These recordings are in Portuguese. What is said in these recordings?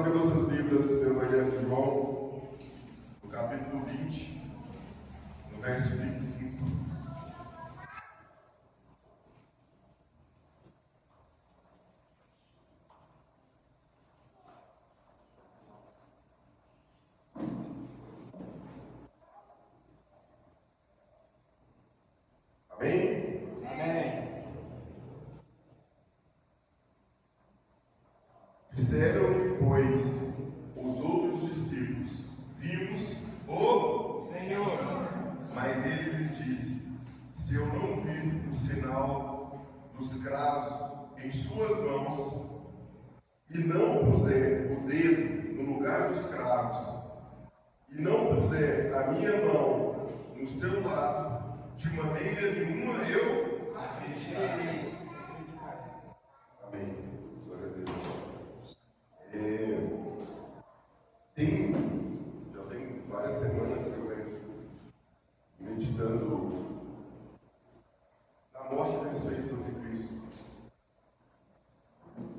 abrir nossas Bíblias no Evangelho de João, no capítulo 20, no verso 25. Amém? Amém. Disseram, pois, os outros discípulos: vimos o Senhor. Mas ele lhe disse: se eu não vir o sinal dos cravos em suas mãos, e não puser o dedo no lugar dos cravos, e não puser a minha mão no seu lado, de maneira nenhuma eu Acreditarei. Amém. Glória a Deus. Já tem várias semanas que eu venho meditando na morte e na ressurreição de Cristo.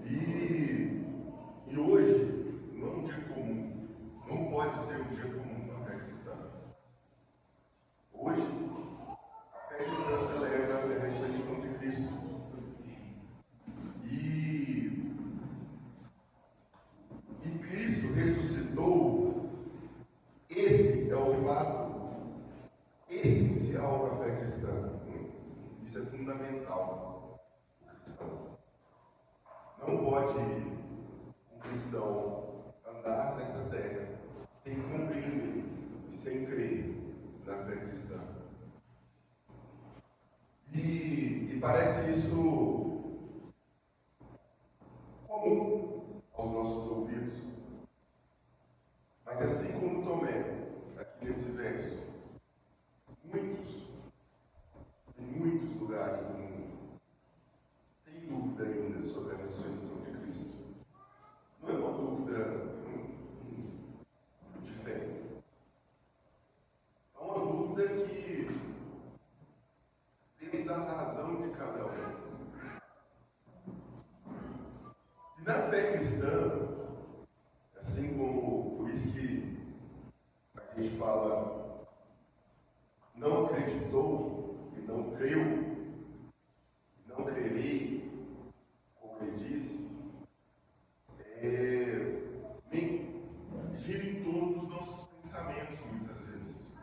E hoje não é um dia comum, não pode ser um dia comum na fé cristã. Hoje, a fé cristã celebra a ressurreição de Cristo. E Cristo ressuscitou. Esse é o fato essencial para a fé cristã. Isso é fundamental para o cristão. Não pode um cristão andar nessa terra sem compreender e sem crer na fé cristã. E parece isso comum aos nossos ouvidos. Mas assim como Tomé, aqui nesse verso, em muitos lugares do mundo, têm dúvida ainda sobre a ressurreição de Cristo. Não é uma dúvida de fé. É uma dúvida que dentro da razão de cada um. E na fé cristã, assim como, por isso que a gente fala, não acreditou e não creu, e não crerei, como ele disse, gira em torno dos nossos pensamentos muitas vezes.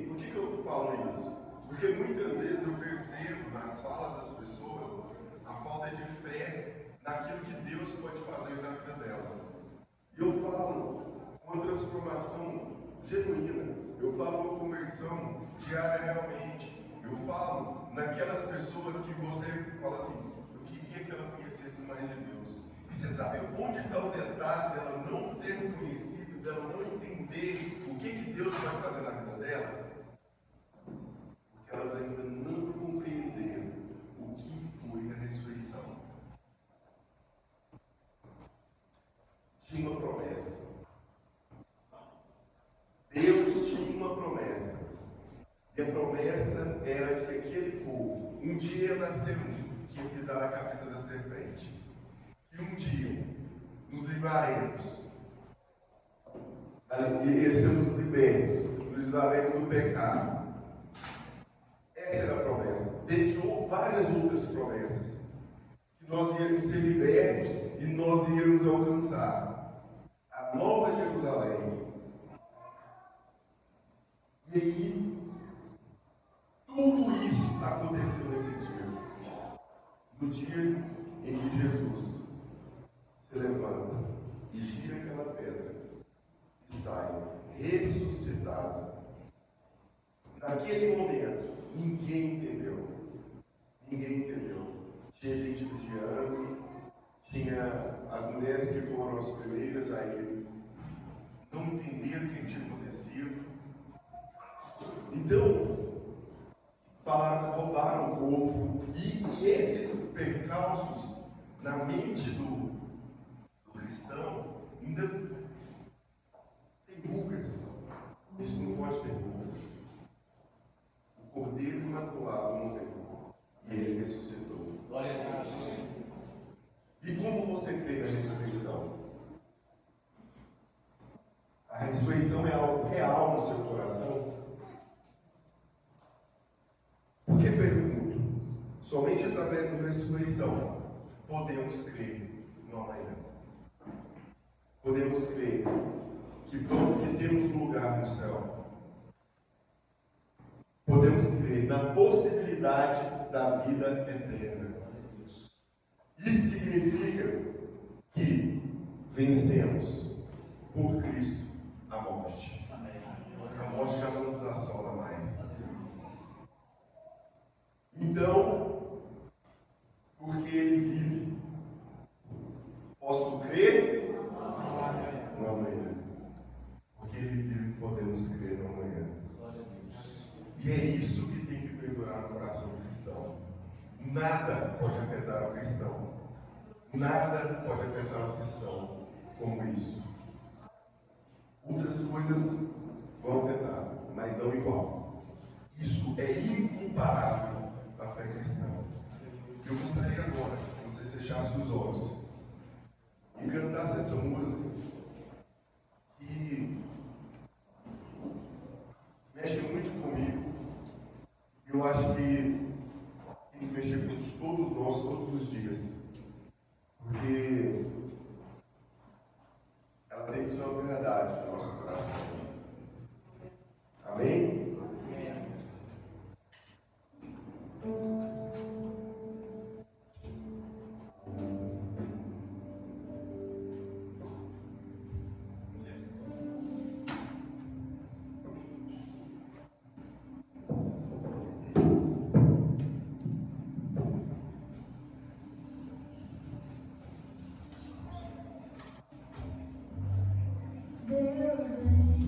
Por que eu falo isso? Porque muitas vezes eu percebo nas falas das pessoas a falta de fé naquilo que Deus pode fazer na vida delas. E eu falo com uma transformação genuína, eu falo uma conversão diária realmente, eu falo naquelas pessoas que você fala assim, eu queria que ela conhecesse mais de Deus. E você sabe onde está o detalhe dela não ter conhecido, dela não entender o que Deus pode fazer na vida delas? Porque elas ainda não compreenderam o que foi a ressurreição. Tinha uma promessa. Deus tinha uma promessa. E a promessa era que aquele povo, um dia ia nascer que ia pisar a cabeça da serpente. E um dia nos livraremos. E seremos libertos, nos livraremos do pecado. Essa era a promessa. Deixou várias outras promessas. Que nós íamos ser libertos e nós íamos alcançar a Nova Jerusalém. E aí, tudo isso aconteceu nesse dia. No dia em que Jesus se levanta e gira aquela pedra e sai ressuscitado. Naquele momento, ninguém entendeu. Ninguém entendeu. Tinha gente vigiando, tinha as mulheres que foram as primeiras a ir, não entenderam o que tinha acontecido. Então, falaram que roubaram o corpo. E esses percalços na mente do cristão ainda tem rugas. Isso não pode ter rugas. O Cordeiro Imaculado não tem ruga. E ele ressuscitou. Glória a Deus. E como você crê na ressurreição? A ressurreição é algo real no seu coração? Por que pergunto? Somente através da ressurreição podemos crer no amanhã. Podemos crer que temos lugar no céu. Podemos crer na possibilidade da vida eterna. Isso significa que vencemos por Cristo a morte. A morte já não nos assola mais. Então, porque Ele vive, posso crer no amanhã. Porque Ele vive, podemos crer no amanhã. E é isso que tem que perdurar no coração do cristão. Nada pode afetar o cristão. Nada pode afetar o cristão como isso. Outras coisas vão afetar, mas não igual. Isso é incomparável à fé cristã. Eu gostaria agora que você fechasse os olhos e cantasse essa música que mexe muito comigo. Eu acho que tem que mexer com todos nós, todos os dias. Porque ela tem que ser uma verdade no nosso coração. Amém? Deus em mim.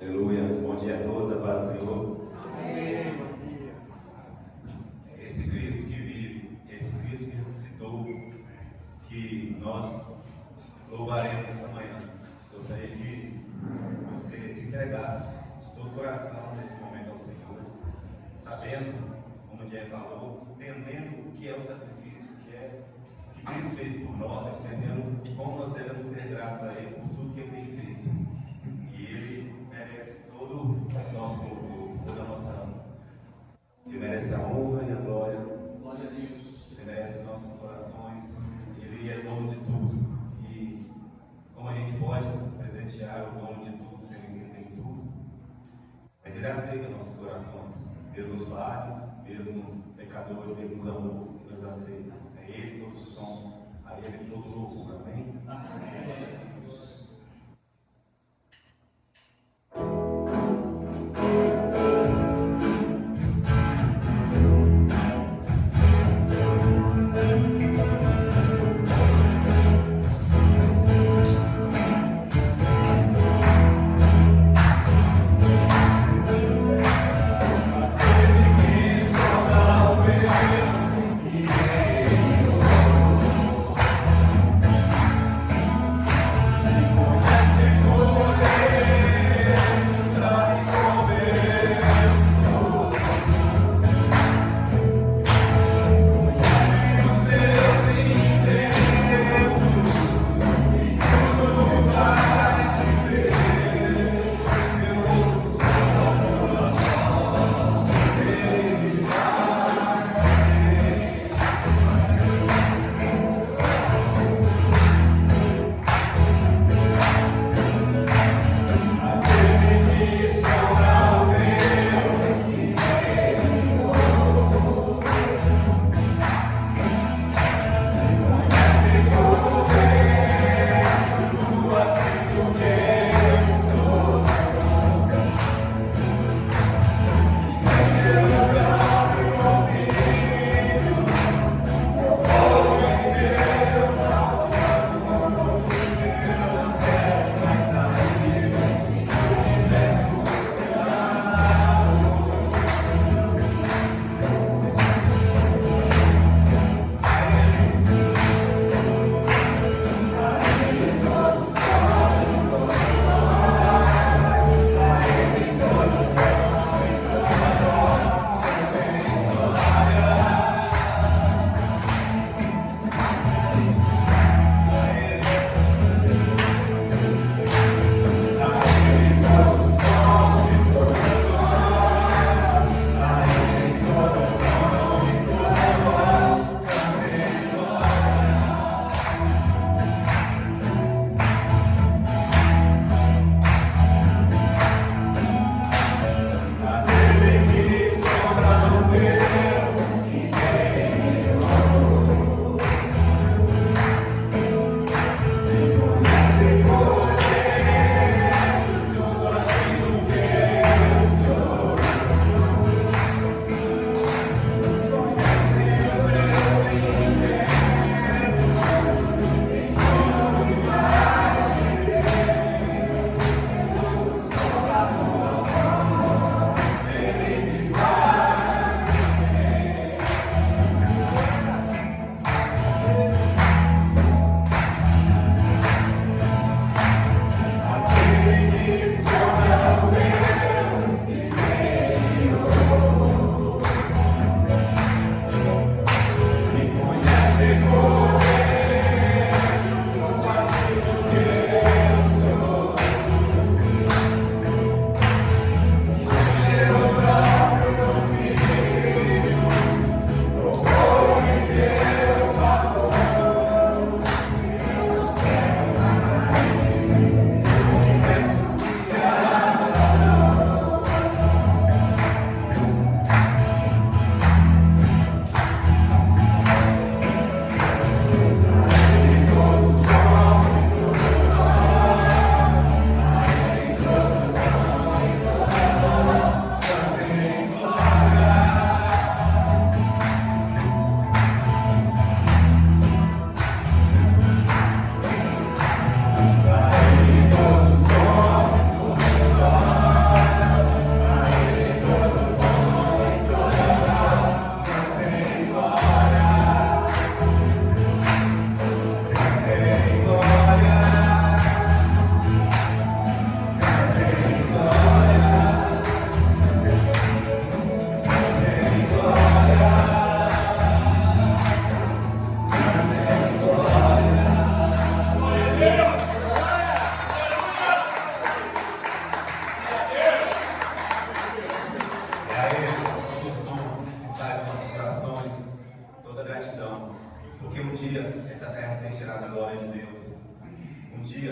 Aleluia. Bom dia a todos, a paz do Senhor. entregasse de todo o coração nesse momento ao Senhor, sabendo, como o Jeff falou, entendendo o que é o sacrifício, o que é o que Cristo fez por nós, entendendo como nós devemos ser gratos a Ele por tudo que Ele tem feito. E Ele merece todo o nosso louvor, toda a nossa honra. Ele merece a honra e a glória. Glória a Deus. Ele merece nossos corações. Ele é dono de tudo. E como a gente pode presentear o dono de tudo, sendo que Ele tem tudo? Mas Ele aceita nossos corações, mesmo os falhos, mesmo pecadores, Ele nos amou e nos aceita. É Ele todo som, a Ele todo louvor. Amém? Amém.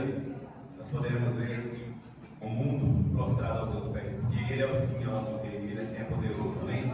dele, nós poderemos ver o mundo prostrado aos seus pés, porque Ele é o sim, é o nosso Rei, Ele sim é poderoso, amém? Ele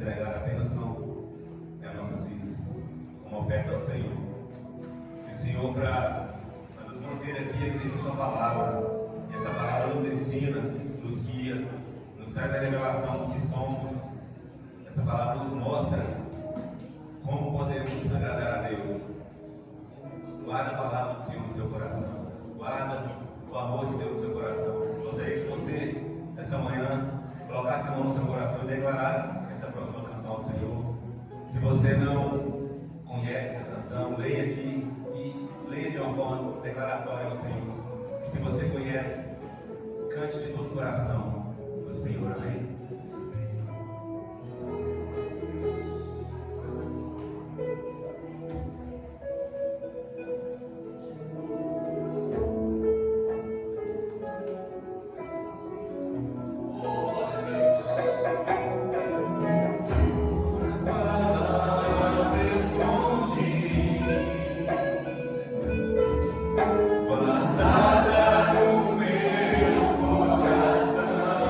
entregar apenas as nossas vidas, uma oferta ao Senhor. E o Senhor, para nos manter aqui, acredita na Sua palavra. E essa palavra nos ensina, nos guia, nos traz a revelação do que somos. Essa palavra nos mostra como podemos agradar a Deus. Guarda a palavra do Senhor no seu coração. Guarda o amor de Deus no seu coração. Gostaria que você, essa manhã, colocasse a mão no seu coração e declarasse essa próxima canção ao Senhor. Se você não conhece essa canção, leia aqui e leia de uma forma declaratória ao Senhor. E se você conhece, cante de todo o coração do Senhor. Amém? Guardada no meu coração.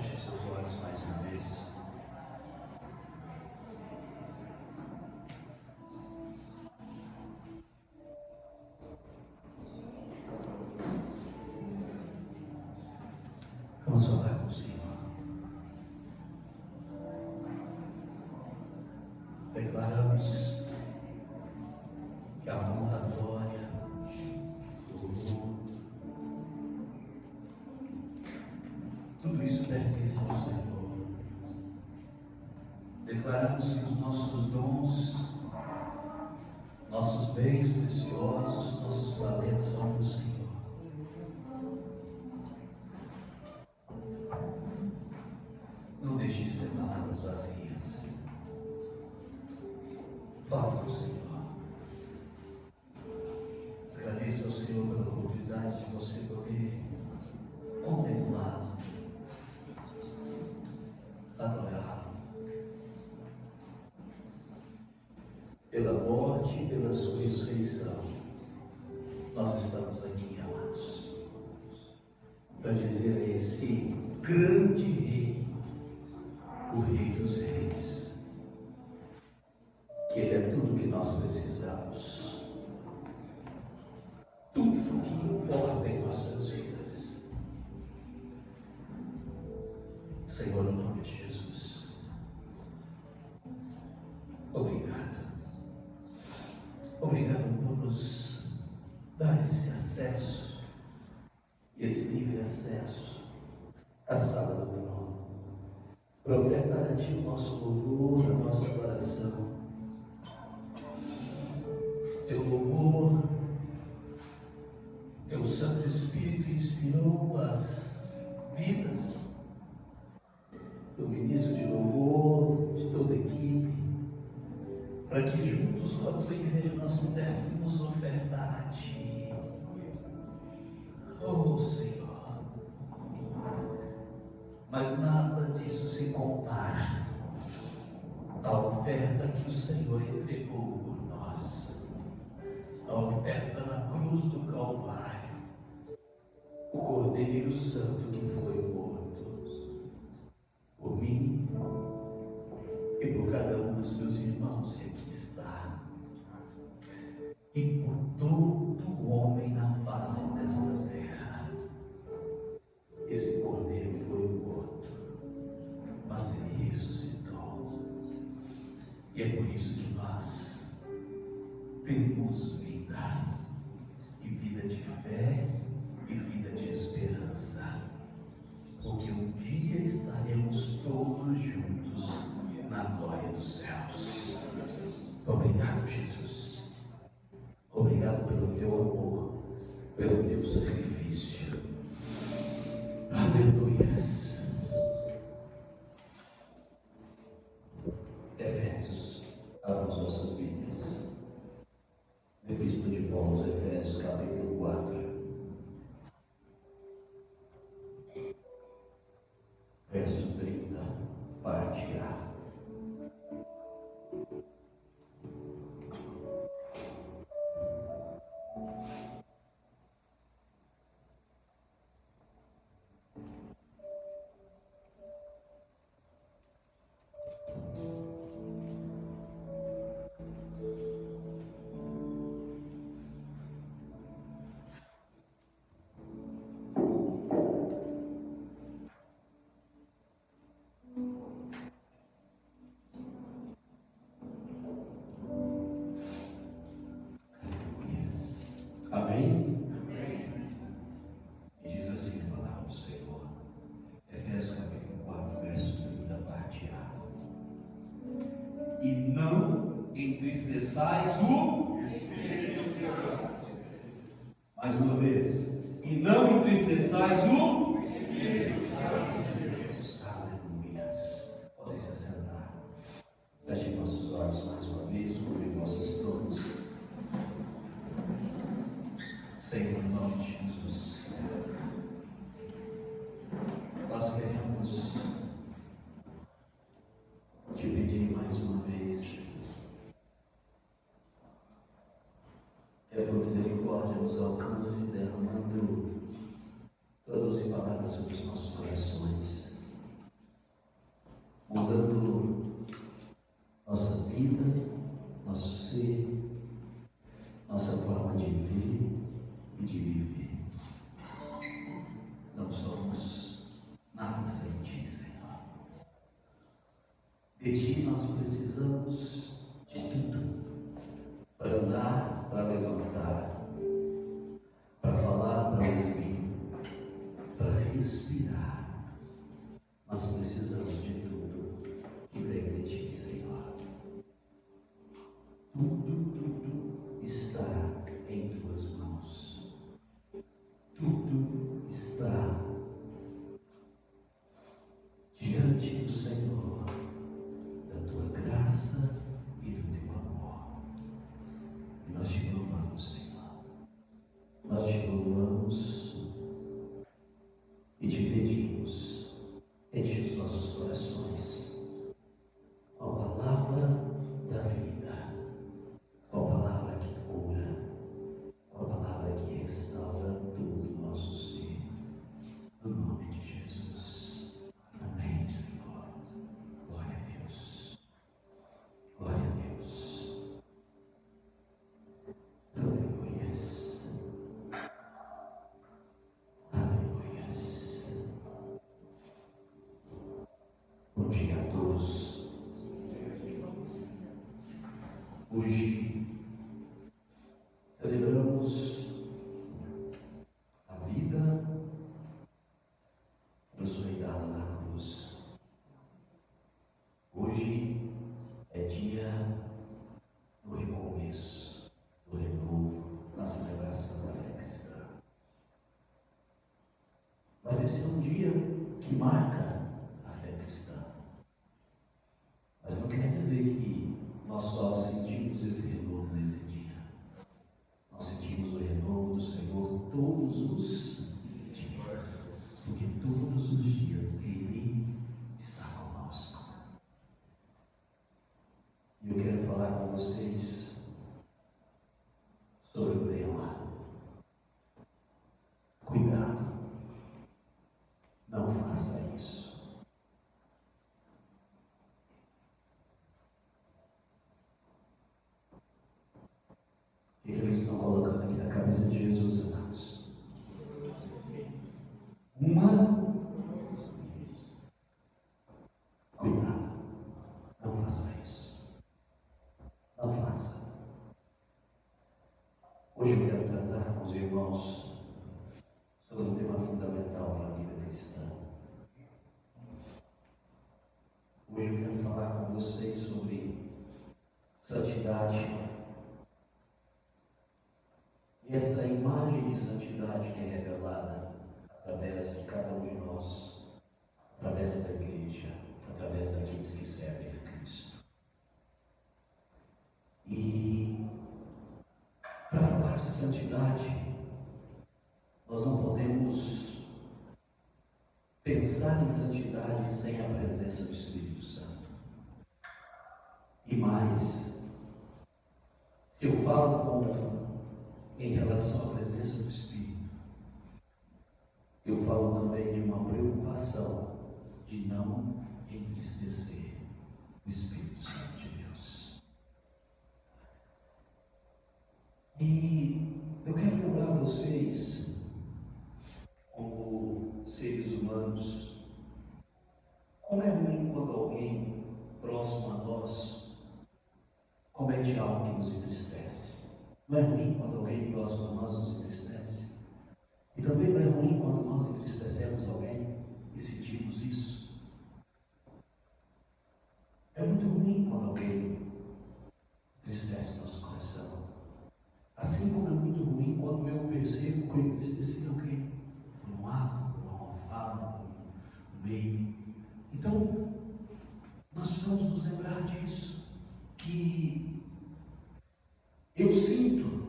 Feche seus olhos mais uma vez. Vamos orar com o Senhor. Declaramos que a honra, a glória, o louvor, tudo isso pertence ao Senhor. Declaramos que os nossos dons, nossos bens preciosos, nossos talentos são do Senhor. Não deixe de ser palavras vazias. Fale com o Senhor. Agradeça ao Senhor pela oportunidade de você poder contemplá-lo, adorá-lo. Pela morte e pela sua ressurreição, nós estamos aqui, amados, para dizer a esse grande Rei, o Rei dos Reis, que Ele é tudo que nós precisamos, tudo que importa em nossas vidas. Senhor, em nome de Jesus, obrigado. Obrigado por nos dar esse acesso, esse livre acesso à sala do trono, para ofertar a Ti o nosso louvor, a nossa adoração. Teu louvor, Teu Santo Espírito inspirou as vidas do ministro de louvor, de toda a equipe, para que juntos com a Tua igreja nós pudéssemos ofertar a Ti. Oh Senhor, mas nada disso se compara à oferta que o Senhor entregou por nós, a oferta na cruz do Calvário, o Cordeiro Santo que foi morto por mim e por cada um dos meus irmãos que aqui está, e por todo homem na face desta terra. Esse Cordeiro foi morto, mas ele ressuscitou, e é por isso que nós temos vida, e vida de fé, e vida de esperança, porque um dia estaremos todos juntos na glória dos céus. Obrigado, Jesus. Obrigado pelo Teu amor, pelo Teu sacrifício. Aleluias. Efésios, abram as vossas Bíblias. Epístola de Paulo aos Efésios, capítulo 4. Verso 30, parte A. Amém? E diz assim a palavra do Senhor, Efésios capítulo 4, verso 30, parte A. E não entristeçais o Espírito Santo. Mais uma vez. E não entristeçais o Espírito Santo de Deus. Aleluias. Podem se assentar. Fechem nossos olhos mais uma vez, cubram nossos frontes. Senhor, em nome de Jesus, nós queremos te pedir mais uma vez que a tua misericórdia nos alcance, derramando tua doce palavra sobre os nossos corações. sem ti, Senhor. De ti nós precisamos de tudo. Para andar, para levantar, para falar, para ouvir, para respirar. Nós precisamos de tudo que vem de ti, Senhor. Tudo está em tuas mãos. Tudo está diante do Senhor, da tua graça e do teu amor. E nós te louvamos, Senhor. Nós te louvamos e te pedimos, enche os nossos corações com a palavra da vida, com a palavra que cura, com a palavra que restaura todo o nosso ser. No nome de Jesus. Amém, Senhor. Glória a Deus. Glória a Deus. Aleluias. Aleluias. Bom dia a todos. Hoje celebramos a vida consolidada na cruz. Hoje é dia do recomeço, do renovo, na celebração da fé cristã. Mas esse é um dia que marca a fé cristã. Mas não quer dizer que nós só sentimos esse renovo nesse dia. Nós sentimos o renovo do Senhor todos os dias. Porque todos os dias Ele está conosco. E eu quero falar com vocês sobre o tema. Cuidado, não faça isso. O que eles estão colocando aqui na cabeça de Jesus, amados? Cuidado, não faça isso. Não faça. Hoje eu quero tratar com os irmãos sobre um tema fundamental para a vida cristã. Hoje eu quero falar com vocês sobre santidade. E essa imagem de santidade que é revelada através de cada um de nós, através da igreja, através daqueles que servem a Cristo. E para falar de santidade, nós não podemos pensar em santidade sem a presença do Espírito Santo. E mais, se eu falo em relação à presença do Espírito, eu falo também de uma preocupação de não entristecer o Espírito Santo de Deus. E eu quero lembrar vocês, como seres humanos, como é ruim quando alguém próximo a nós comete algo que nos entristece. Não é ruim quando alguém próximo a nós nos entristece. E também não é ruim quando nós entristecemos alguém e sentimos isso. É muito ruim quando alguém entristece o nosso coração. Assim como é muito ruim quando eu percebo que eu entristeci alguém por um ato, por uma fala, por um meio. Então, nós precisamos nos lembrar disso, que eu sinto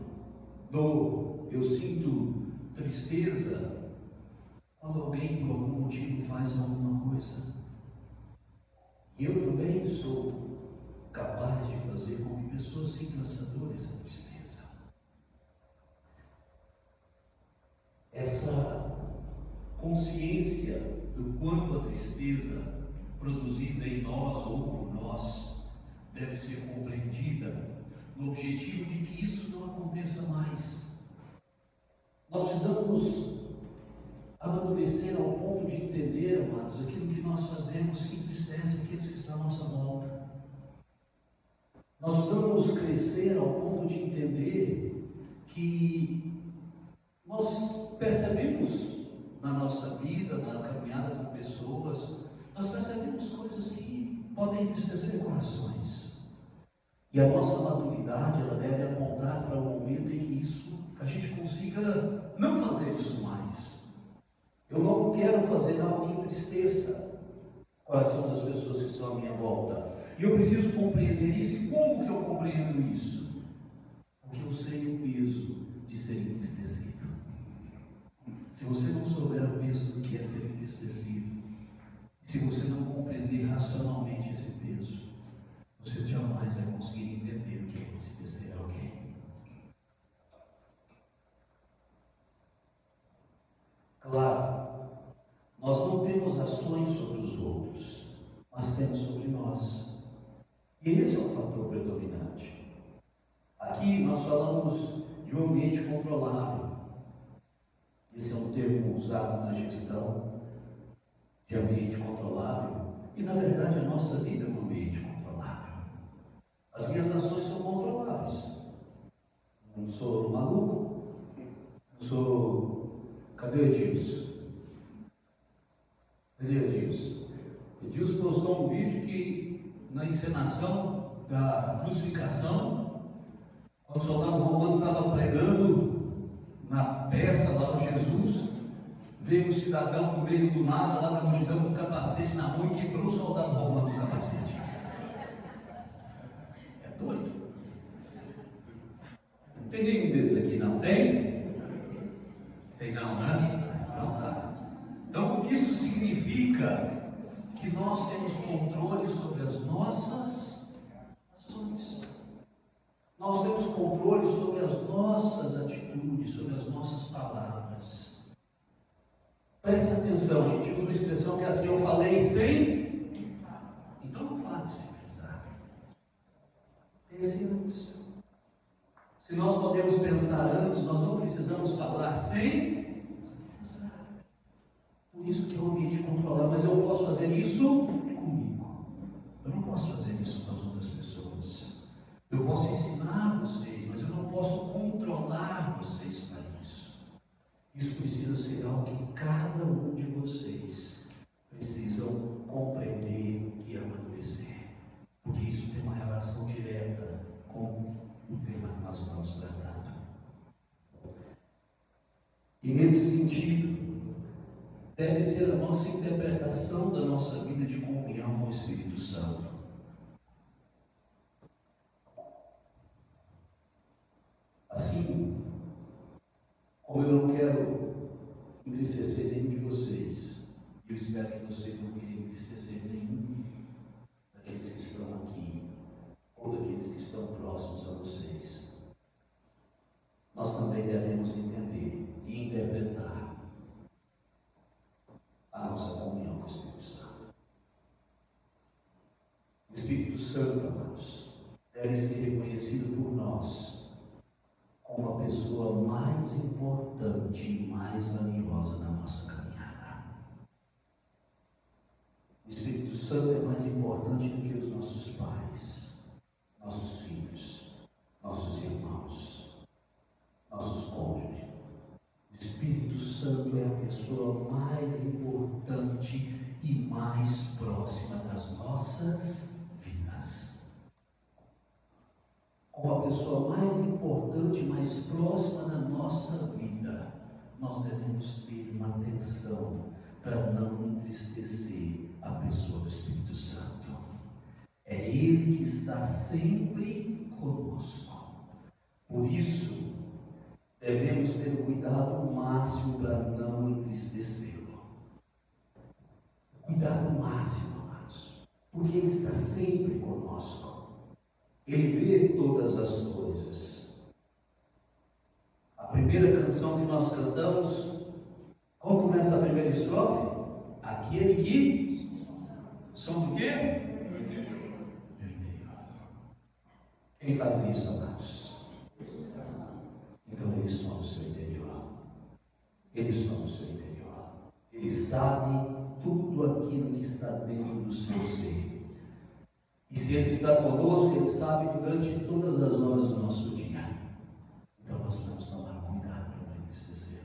dor, eu sinto tristeza quando alguém por algum motivo faz alguma coisa. E eu também sou capaz de fazer com que pessoas sintam essa dor, essa tristeza. Essa consciência do quanto a tristeza produzida em nós ou por nós deve ser compreendida no objetivo de que isso não aconteça mais. Nós precisamos amadurecer ao ponto de entender, amados, aquilo que nós fazemos que entristece aqueles que estão à nossa volta. Nós precisamos crescer ao ponto de entender que nós percebemos na nossa vida, na caminhada com pessoas, nós percebemos coisas que podem entristecer corações. E a nossa maturidade, ela deve apontar para o momento em que a gente consiga não fazer isso mais. Eu não quero fazer algo que entristeça o coração das pessoas que estão à minha volta. E eu preciso compreender isso. E como que eu compreendo isso? Porque eu sei o peso de ser entristecido. Se você não souber o peso do que é ser entristecido, se você não compreender racionalmente esse peso, você jamais vai conseguir entender o que é entristecer alguém. Claro, nós não temos ações sobre os outros, mas temos sobre nós. E esse é o fator predominante. Aqui nós falamos de um ambiente controlável. Esse é um termo usado na gestão de ambiente controlável. E na verdade a nossa vida é um ambiente controlável. As minhas ações são controláveis. Não sou maluco. Não sou... Cadê o Edilson? Cadê o Edilson? O Edilson postou um vídeo que, na encenação da crucificação, quando o soldado romano estava pregando na peça lá do Jesus, veio um cidadão no meio do nada, lá da multidão, com um capacete na mão e quebrou o soldado romano com o capacete. É doido. Não tem nenhum desses aqui, não tem? Tem não, né? Então tá. Então isso significa que nós temos controle sobre as nossas ações. Nós temos controle sobre as nossas atitudes, sobre as nossas palavras. Preste atenção, a gente usa uma expressão que é assim: eu falei sem pensar. Então não fale sem pensar. Pense antes. Se nós podemos pensar antes, nós não precisamos falar sem pensar. Por isso que é um ambiente controlado. Mas eu posso fazer isso comigo. Eu não posso fazer isso com as outras pessoas. Eu posso ensinar vocês, mas eu não posso controlar vocês para isso. Isso precisa ser algo que cada um de vocês precisam compreender e amadurecer. Porque isso tem uma relação direta com o tema que nós estamos tratando. E nesse sentido, deve ser a nossa interpretação da nossa vida de comunhão com o Espírito Santo. Assim, como eu não quero entristecer nenhum de vocês, eu espero que vocês não queiram entristecer nenhum daqueles que estão aqui, ou daqueles que estão próximos a vocês. Nós também devemos entender e interpretar a nossa comunhão com o Espírito Santo. O Espírito Santo, amados, deve ser reconhecido por nós como a pessoa mais importante e mais valiosa na nossa caminhada. O Espírito Santo é mais importante do que os nossos pais, nossos filhos, nossos irmãos, nossos cônjuges. O Espírito Santo é a pessoa mais importante e mais próxima das nossas vidas. Como a pessoa mais importante e mais próxima da nossa vida, nós devemos ter uma atenção para não entristecer a pessoa do Espírito Santo. É Ele que está sempre conosco. Por isso, devemos ter o cuidado máximo para não entristecê-lo. Cuidado máximo, amados, porque Ele está sempre conosco. Ele vê todas as coisas. A primeira canção que nós cantamos, como começa a primeira estrofe? Aquele que som do quê? Do interior. Quem faz isso, amados? Então Ele som do seu interior. Ele som do seu interior. Ele sabe tudo aquilo que está dentro do seu ser. E se Ele está conosco, Ele sabe durante todas as horas do nosso dia. Então nós vamos tomar cuidado para não entristecer.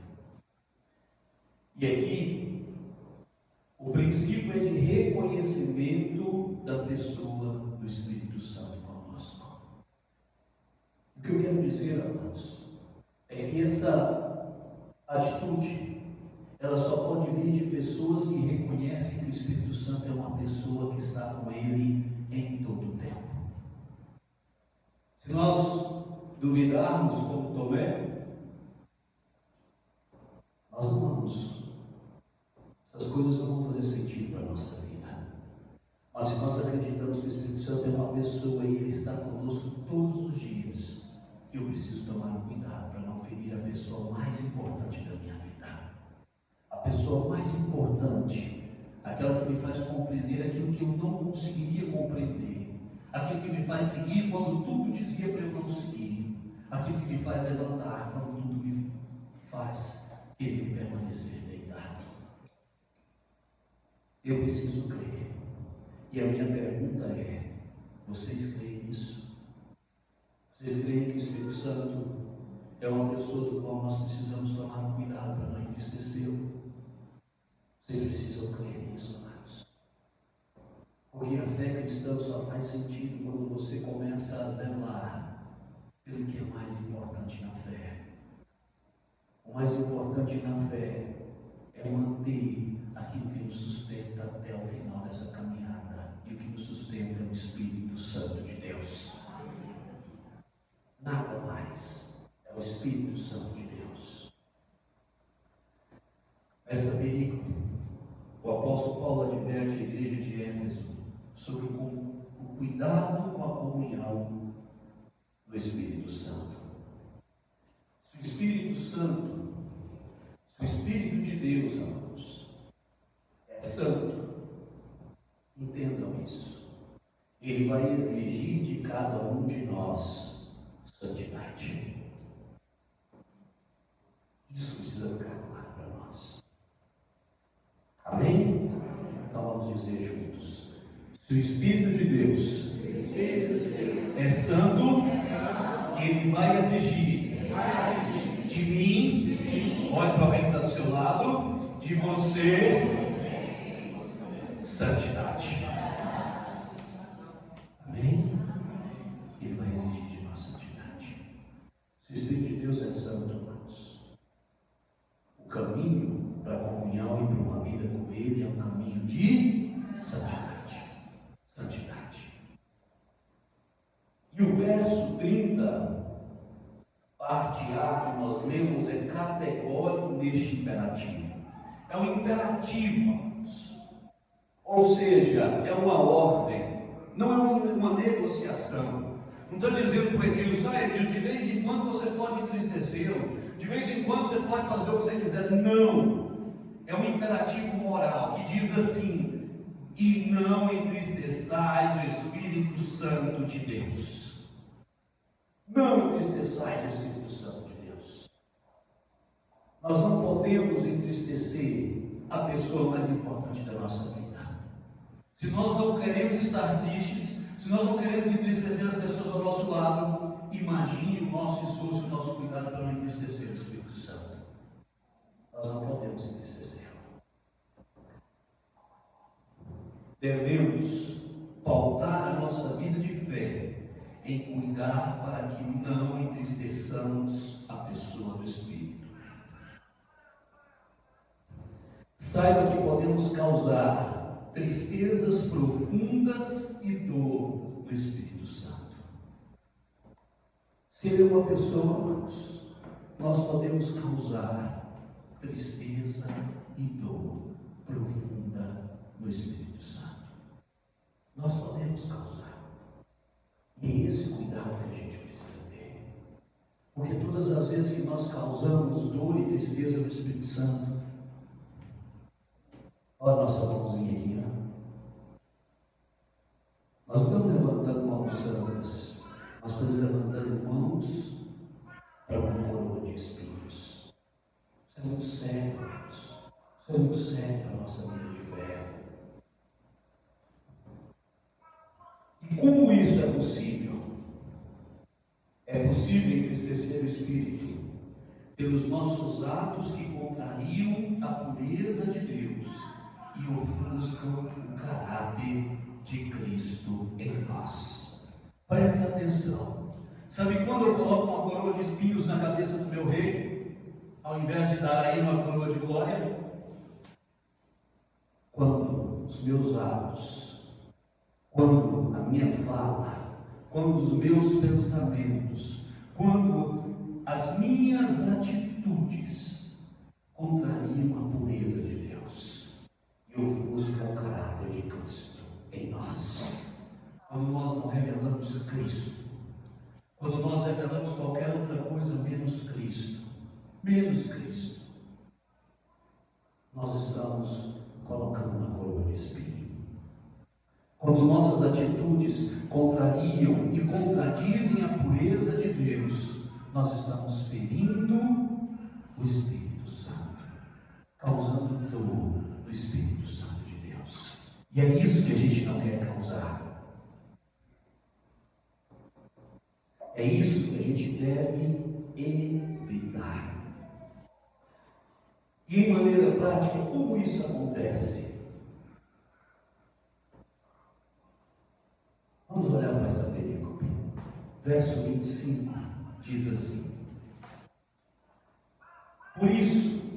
E aqui, o princípio é de reconhecimento da pessoa do Espírito Santo conosco. O que eu quero dizer, amados, é que essa atitude, ela só pode vir de pessoas que reconhecem que o Espírito Santo é uma pessoa que está com ele em todo o tempo. Se nós duvidarmos como Tomé, nós não vamos. Essas coisas não vão fazer sentido para a nossa vida. Mas se nós acreditamos que o Espírito Santo é uma pessoa e ele está conosco todos os dias, eu preciso tomar um cuidado para não ferir a pessoa mais importante da minha vida. A pessoa mais importante, aquela que me faz compreender aquilo que eu não conseguiria compreender, aquilo que me faz seguir quando tudo dizia para eu não seguir, aquilo que me faz levantar quando tudo me faz querer permanecer deitado. Eu preciso crer. E a minha pergunta é: vocês creem nisso? Vocês creem que o Espírito Santo é uma pessoa do qual nós precisamos tomar um cuidado para não entristecê-lo? Vocês precisam crer nisso, amados. Porque a fé cristã só faz sentido quando você começa a zelar pelo que é mais importante na fé. O mais importante na fé é manter aquilo que nos sustenta até o final dessa caminhada. E o que nos sustenta é o Espírito Santo de Deus. Nada mais. É o Espírito Santo de Deus. Esta película, o apóstolo Paulo adverte a igreja de Éfeso sobre o cuidado com a comunhão do Espírito Santo. Se o Espírito Santo, se o Espírito de Deus, amados, é santo, entendam isso. Ele vai exigir de cada um de nós santidade. Isso precisa ficar claro para nós. Amém? Então vamos dizer juntos: se o Espírito de Deus é santo, ele vai exigir de mim, olhe para alguém que está do seu lado, de você, santidade. Amém? Ele vai exigir de nós santidade. Se o Espírito de Deus é santo, amados, o caminho para a comunhão e para uma vida com Ele é um caminho de santidade. Santidade. E o verso 30, parte A que nós lemos, é categórico neste imperativo. É um imperativo, amados. Ou seja, é uma ordem, não é uma negociação. Não estou dizendo para o Edilson: Edilson, de vez em quando você pode entristecê-lo, de vez em quando você pode fazer o que você quiser. Não! É um imperativo moral que diz assim: e não entristeçais o Espírito Santo de Deus. Não entristeçais o Espírito Santo de Deus. Nós não podemos entristecer a pessoa mais importante da nossa vida. Se nós não queremos estar tristes, se nós não queremos entristecer as pessoas ao nosso lado, imagine o nosso esforço e o nosso cuidado para não entristecer o Espírito Santo. Nós não podemos entristecê-lo. Devemos pautar a nossa vida de fé em cuidar para que não entristeçamos a pessoa do Espírito. Saiba que podemos causar tristezas profundas e dor no Espírito Santo. Se ele é uma pessoa, amados, nós podemos causar tristeza e dor profunda no Espírito Santo. Nós podemos causar. E é esse cuidado que a gente precisa ter. Porque todas as vezes que nós causamos dor e tristeza no Espírito Santo, olha a nossa mãozinha aqui, ó. Nós não estamos levantando mãos santas, nós estamos levantando mãos para uma coroa de espinhos. Isso é muito sério, irmãos. Isso Isso é muito sério a nossa vida de fé. E como isso é possível? É possível entristecer o Espírito pelos nossos atos que contrariam a pureza de Deus e ofuscam o caráter de Cristo em nós. Preste atenção. Sabe quando eu coloco uma coroa de espinhos na cabeça do meu rei, ao invés de dar a ele uma coroa de glória? Quando os meus atos, quando a minha fala, quando os meus pensamentos, quando as minhas atitudes contrariam a pureza de Deus e ofuscam o caráter de Cristo em nós. Quando nós não revelamos Cristo, quando nós revelamos qualquer outra coisa menos Cristo, nós estamos colocando uma coroa de espinho. Quando nossas atitudes contrariam e contradizem a pureza de Deus, nós estamos ferindo o Espírito Santo, causando dor no Espírito Santo de Deus. E é isso que a gente não quer causar. É isso que a gente deve evitar. E em maneira prática, como isso acontece? Vamos olhar para essa perícope. Verso 25 diz assim: por isso,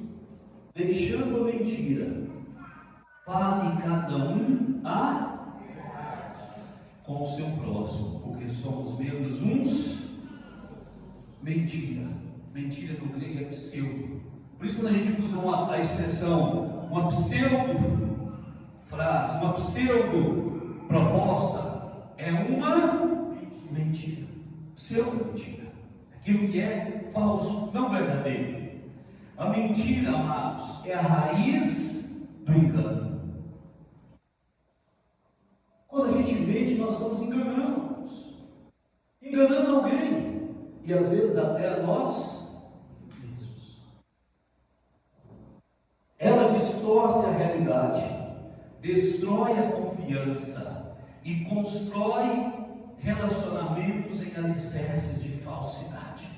deixando a mentira, fale cada um com o seu próximo, porque somos menos uns. Mentira no grego é pseudo. Por isso, quando a gente usa a expressão uma pseudo frase, uma pseudo proposta, é uma mentira. Pseudo mentira, aquilo que é falso, não verdadeiro. A mentira, amados, é a raiz do engano. Quando a gente mente, nós estamos enganando alguém, e às vezes até a nós mesmos. Ela distorce a realidade, destrói a confiança e constrói relacionamentos em alicerces de falsidade.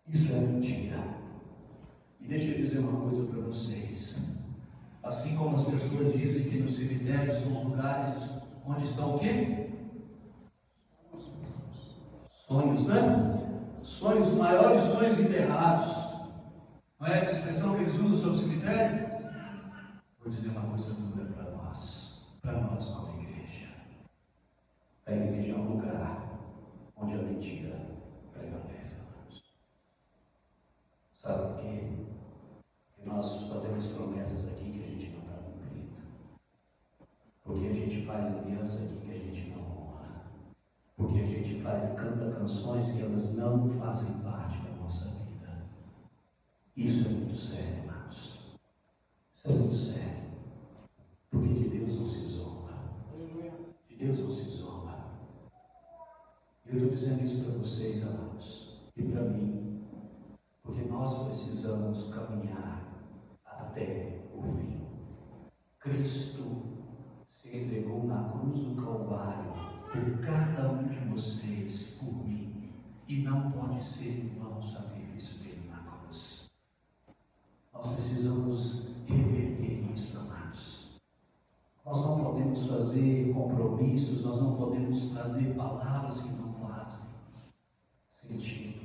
Isso é mentira. E deixa eu dizer uma coisa para vocês. Assim como as pessoas dizem que nos cemitérios são os lugares onde estão o quê? Sonhos, né? Sonhos, maiores sonhos enterrados. Não é essa expressão que eles usam sobre o cemitério? Vou dizer uma coisa dura para nós como igreja. A igreja é um lugar onde a mentira prevalece. Sabe por quê? Porque nós fazemos promessas aqui que a gente não está cumprindo. Porque a gente faz aliança aqui que a gente não honra. Porque a gente canta canções que elas não fazem parte da nossa vida. Isso é muito sério, irmãos. Isso é muito sério. Porque de Deus não se zomba. De Deus não se zomba. Eu estou dizendo isso para vocês, amados, e para mim, porque nós precisamos caminhar até o fim. Cristo se entregou na cruz do Calvário por cada um de vocês, por mim, e não pode ser em vão o sacrifício dele na cruz. Nós precisamos reverter isso, amados. Nós não podemos fazer compromissos, nós não podemos trazer palavras que não fazem sentido.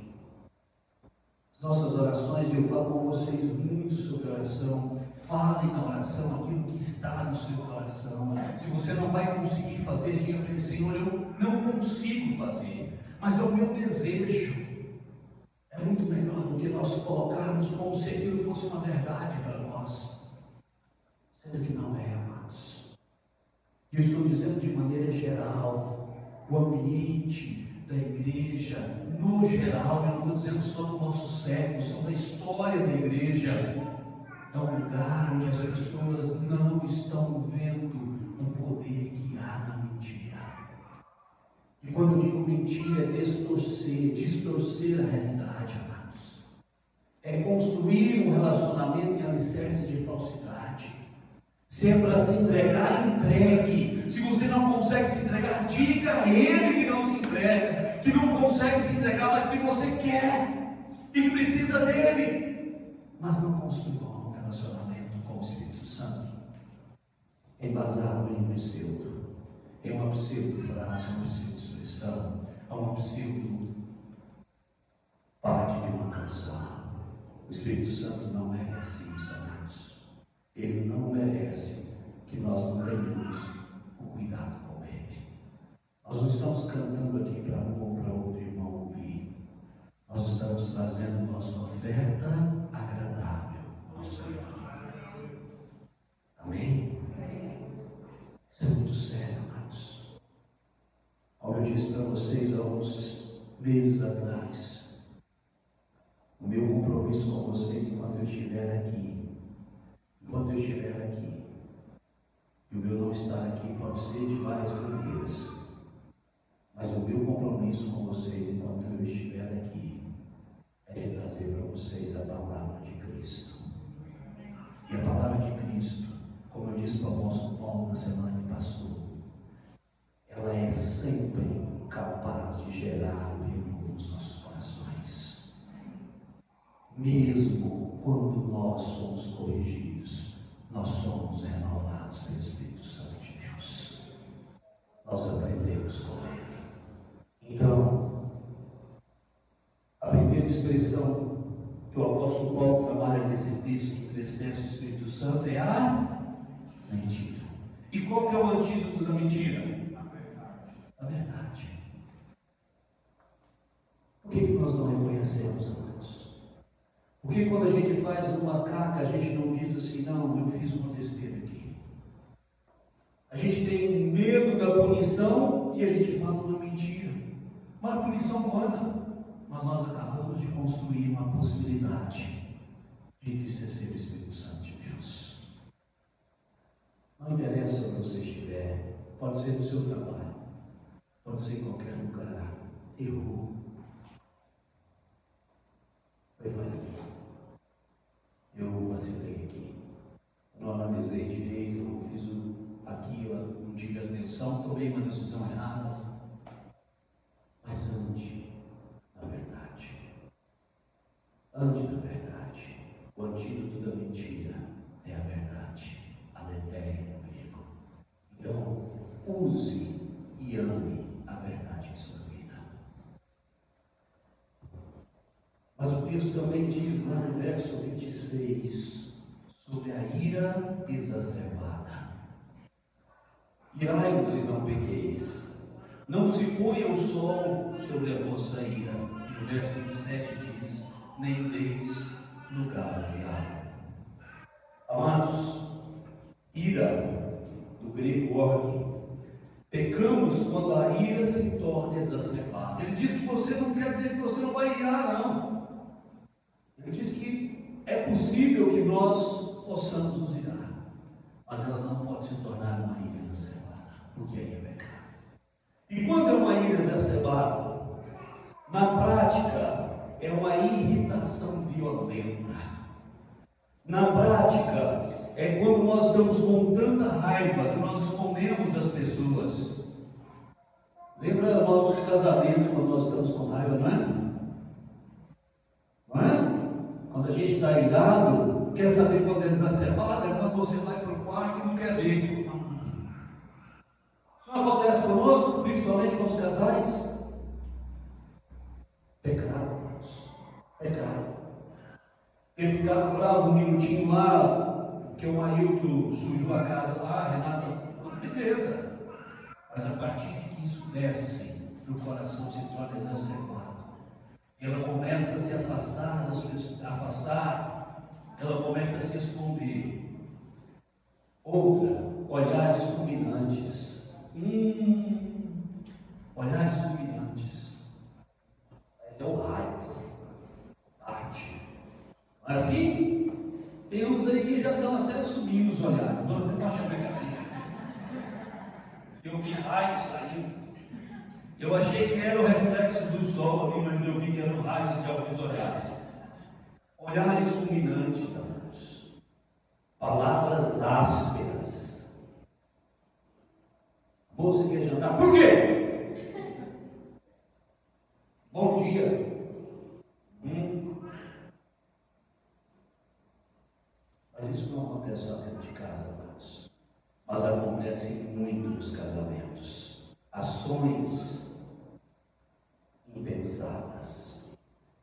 As nossas orações, e eu falo com vocês muito sobre oração, falem na oração aquilo que está no seu coração. Se você não vai conseguir fazer, diga para ele: Senhor, eu não consigo fazer, mas é o meu desejo. É muito melhor do que nós colocarmos como se aquilo fosse uma verdade para nós, sendo que não é, amados. Eu estou dizendo de maneira geral, o ambiente da igreja, no geral, eu não estou dizendo só do nosso século, só da história da igreja, é um lugar onde as pessoas não estão vendo o poder que há na mentira. E quando eu digo mentira, é distorcer a realidade, amados. É construir um relacionamento em alicerce de falsidade. Se é para se entregar, entregue. Se você não consegue se entregar, diga a Ele que não se entrega, que não consegue se entregar, mas que você quer e que precisa dele. Mas não construa um relacionamento com o Espírito Santo embasado em um pseudo, em uma pseudo-frase, uma pseudo-expressão, uma pseudo-parte de uma canção. O Espírito Santo não merece isso, amados. Ele não merece que nós não tenhamos o cuidado com Ele. Nós não estamos cantando aqui para um ou para outro irmão ouvir. Nós estamos trazendo nossa oferta agradável ao Senhor. Amém? Isso é muito sério, amados. Como eu disse para vocês há uns meses atrás, o meu compromisso com vocês enquanto eu estiver aqui, e o meu não estar aqui pode ser de várias maneiras, mas o meu compromisso com vocês enquanto eu estiver aqui é de trazer para vocês a palavra de Cristo. E a palavra de Cristo, como eu disse para o apóstolo Paulo na semana que passou, ela é sempre capaz de gerar o renovo nos nossos corações. Mesmo quando nós somos corrigidos, nós somos renovados pelo Espírito Santo de Deus. Nós aprendemos com Ele. Então, a primeira expressão que o apóstolo Paulo trabalha nesse texto que entristece o Espírito Santo é a mentira. E qual que é o antídoto da mentira? A verdade. Por que nós não reconhecemos, amados? Porque quando a gente faz uma caca, a gente não diz assim, não, eu fiz uma besteira aqui. A gente tem medo da punição e a gente fala uma mentira. Uma punição humana. Mas nós acabamos de construir uma possibilidade de entristecer o Espírito Santo de Deus. Não interessa onde você estiver, pode ser no seu trabalho, pode ser em qualquer lugar. Errou. Foi falha. Eu vacilei aqui, não analisei direito, eu fiz aqui, eu não tive atenção, tomei uma decisão errada. Mas ande na verdade. Ande na verdade. O antídoto da mentira é a verdade. Aletheia no grego. Então, use e ame a verdade em sua vida. Mas o texto também diz lá no verso 26 sobre a ira exacerbada. Irai-vos e não pequeis. Não se ponha o sol sobre a vossa ira. E no verso 27 diz: nem deis lugar ao diabo. Amados, ira, do grego orgue, pecamos quando a ira se torna exacerbada. Ele diz que você não quer dizer que você não vai irar, não. Ele diz que é possível que nós possamos nos irar, mas ela não pode se tornar uma ira exacerbada, porque aí é pecado. E quando é uma ira exacerbada, na prática é uma irritação violenta. Na prática é quando nós estamos com tanta raiva que nós escondemos das pessoas. Lembra nossos casamentos quando nós estamos com raiva, não é? Não é? Quando a gente está irado, quer saber quando é exacerbado? É quando você vai para o quarto e não quer ver. Isso não acontece conosco, principalmente com os casais? Pecado, irmãos. Pecado. Ter ficado bravo um minutinho lá, porque o Ailton sujou a casa lá, a Renata, beleza. Mas a partir de que isso desce, o coração se torna exacerbado. Ela começa a se afastar das pessoas, ela começa a se esconder. Outra, olhares fulminantes. Olhares fulminantes. É o raio, arte. Mas assim, tem uns aí que já estão até subindo os olhares. Não, até baixa a cabeça. Eu vi raio saindo. Eu achei que era o reflexo do sol ali, mas eu vi que eram raios de alguns olhares. Olhares fulminantes, amados. Palavras palavras ásperas. Moça quer jantar, por quê? Bom dia. Mas isso não acontece só dentro de casa, amados. Mas acontece em muitos casamentos. Ações impensadas.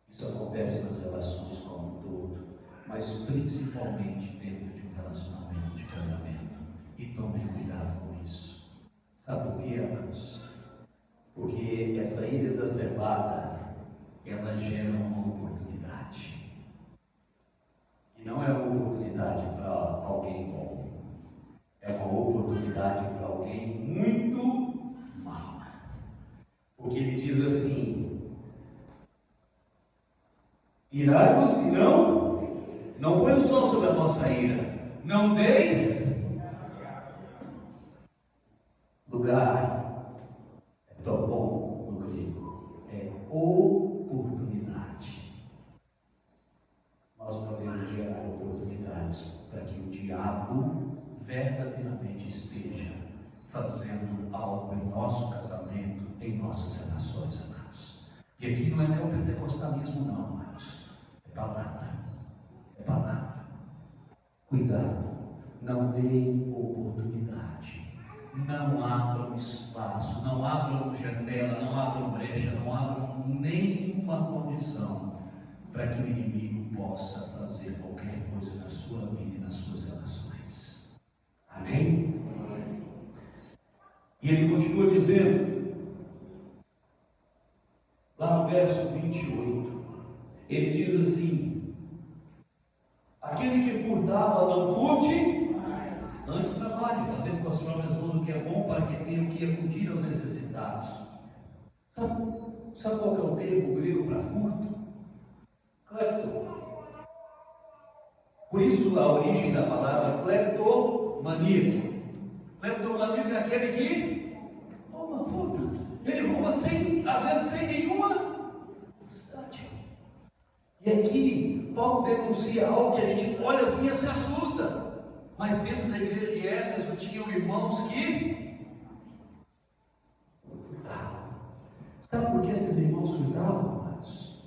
Isso acontece nas relações como um todo, mas principalmente dentro de um relacionamento de casamento. E tomem cuidado com isso. Sabe por quê, amados? Porque essa ira exacerbada, ela gera uma oportunidade. E não é uma oportunidade para alguém bom. É uma oportunidade para alguém muito mau. Porque ele diz assim: irai-vos e não põe o sol sobre a vossa ira. Não deis lugar. É tão bom no grego. É oportunidade. Nós podemos gerar oportunidades para que o diabo verdadeiramente esteja fazendo algo em nosso casamento, em nossas relações, amados. E aqui não é neopentecostalismo, não, amados. É palavra. É palavra. Cuidado. Não deem oportunidade. Não abram espaço. Não abram janela. Não abram brecha. Não abram nenhuma condição para que o inimigo possa fazer qualquer coisa na sua vida e nas suas relações. Amém? E ele continua dizendo, lá no verso 28, ele diz assim: aquele que furtava, não furte, antes trabalhe, fazendo com as próprias mãos o que é bom, para que tenha o que acudir aos necessitados. Sabe qual que é o termo grego para furto? Klepto. Por isso a origem da palavra kleptomania. Kleptomania é aquele que rouba, furta. Ele rouba às vezes sem nenhuma necessidade. E aqui Paulo denuncia algo que a gente olha assim e se assusta. Mas dentro da igreja de Éfeso tinham irmãos que furtavam. Sabe por que esses irmãos furtavam, amados?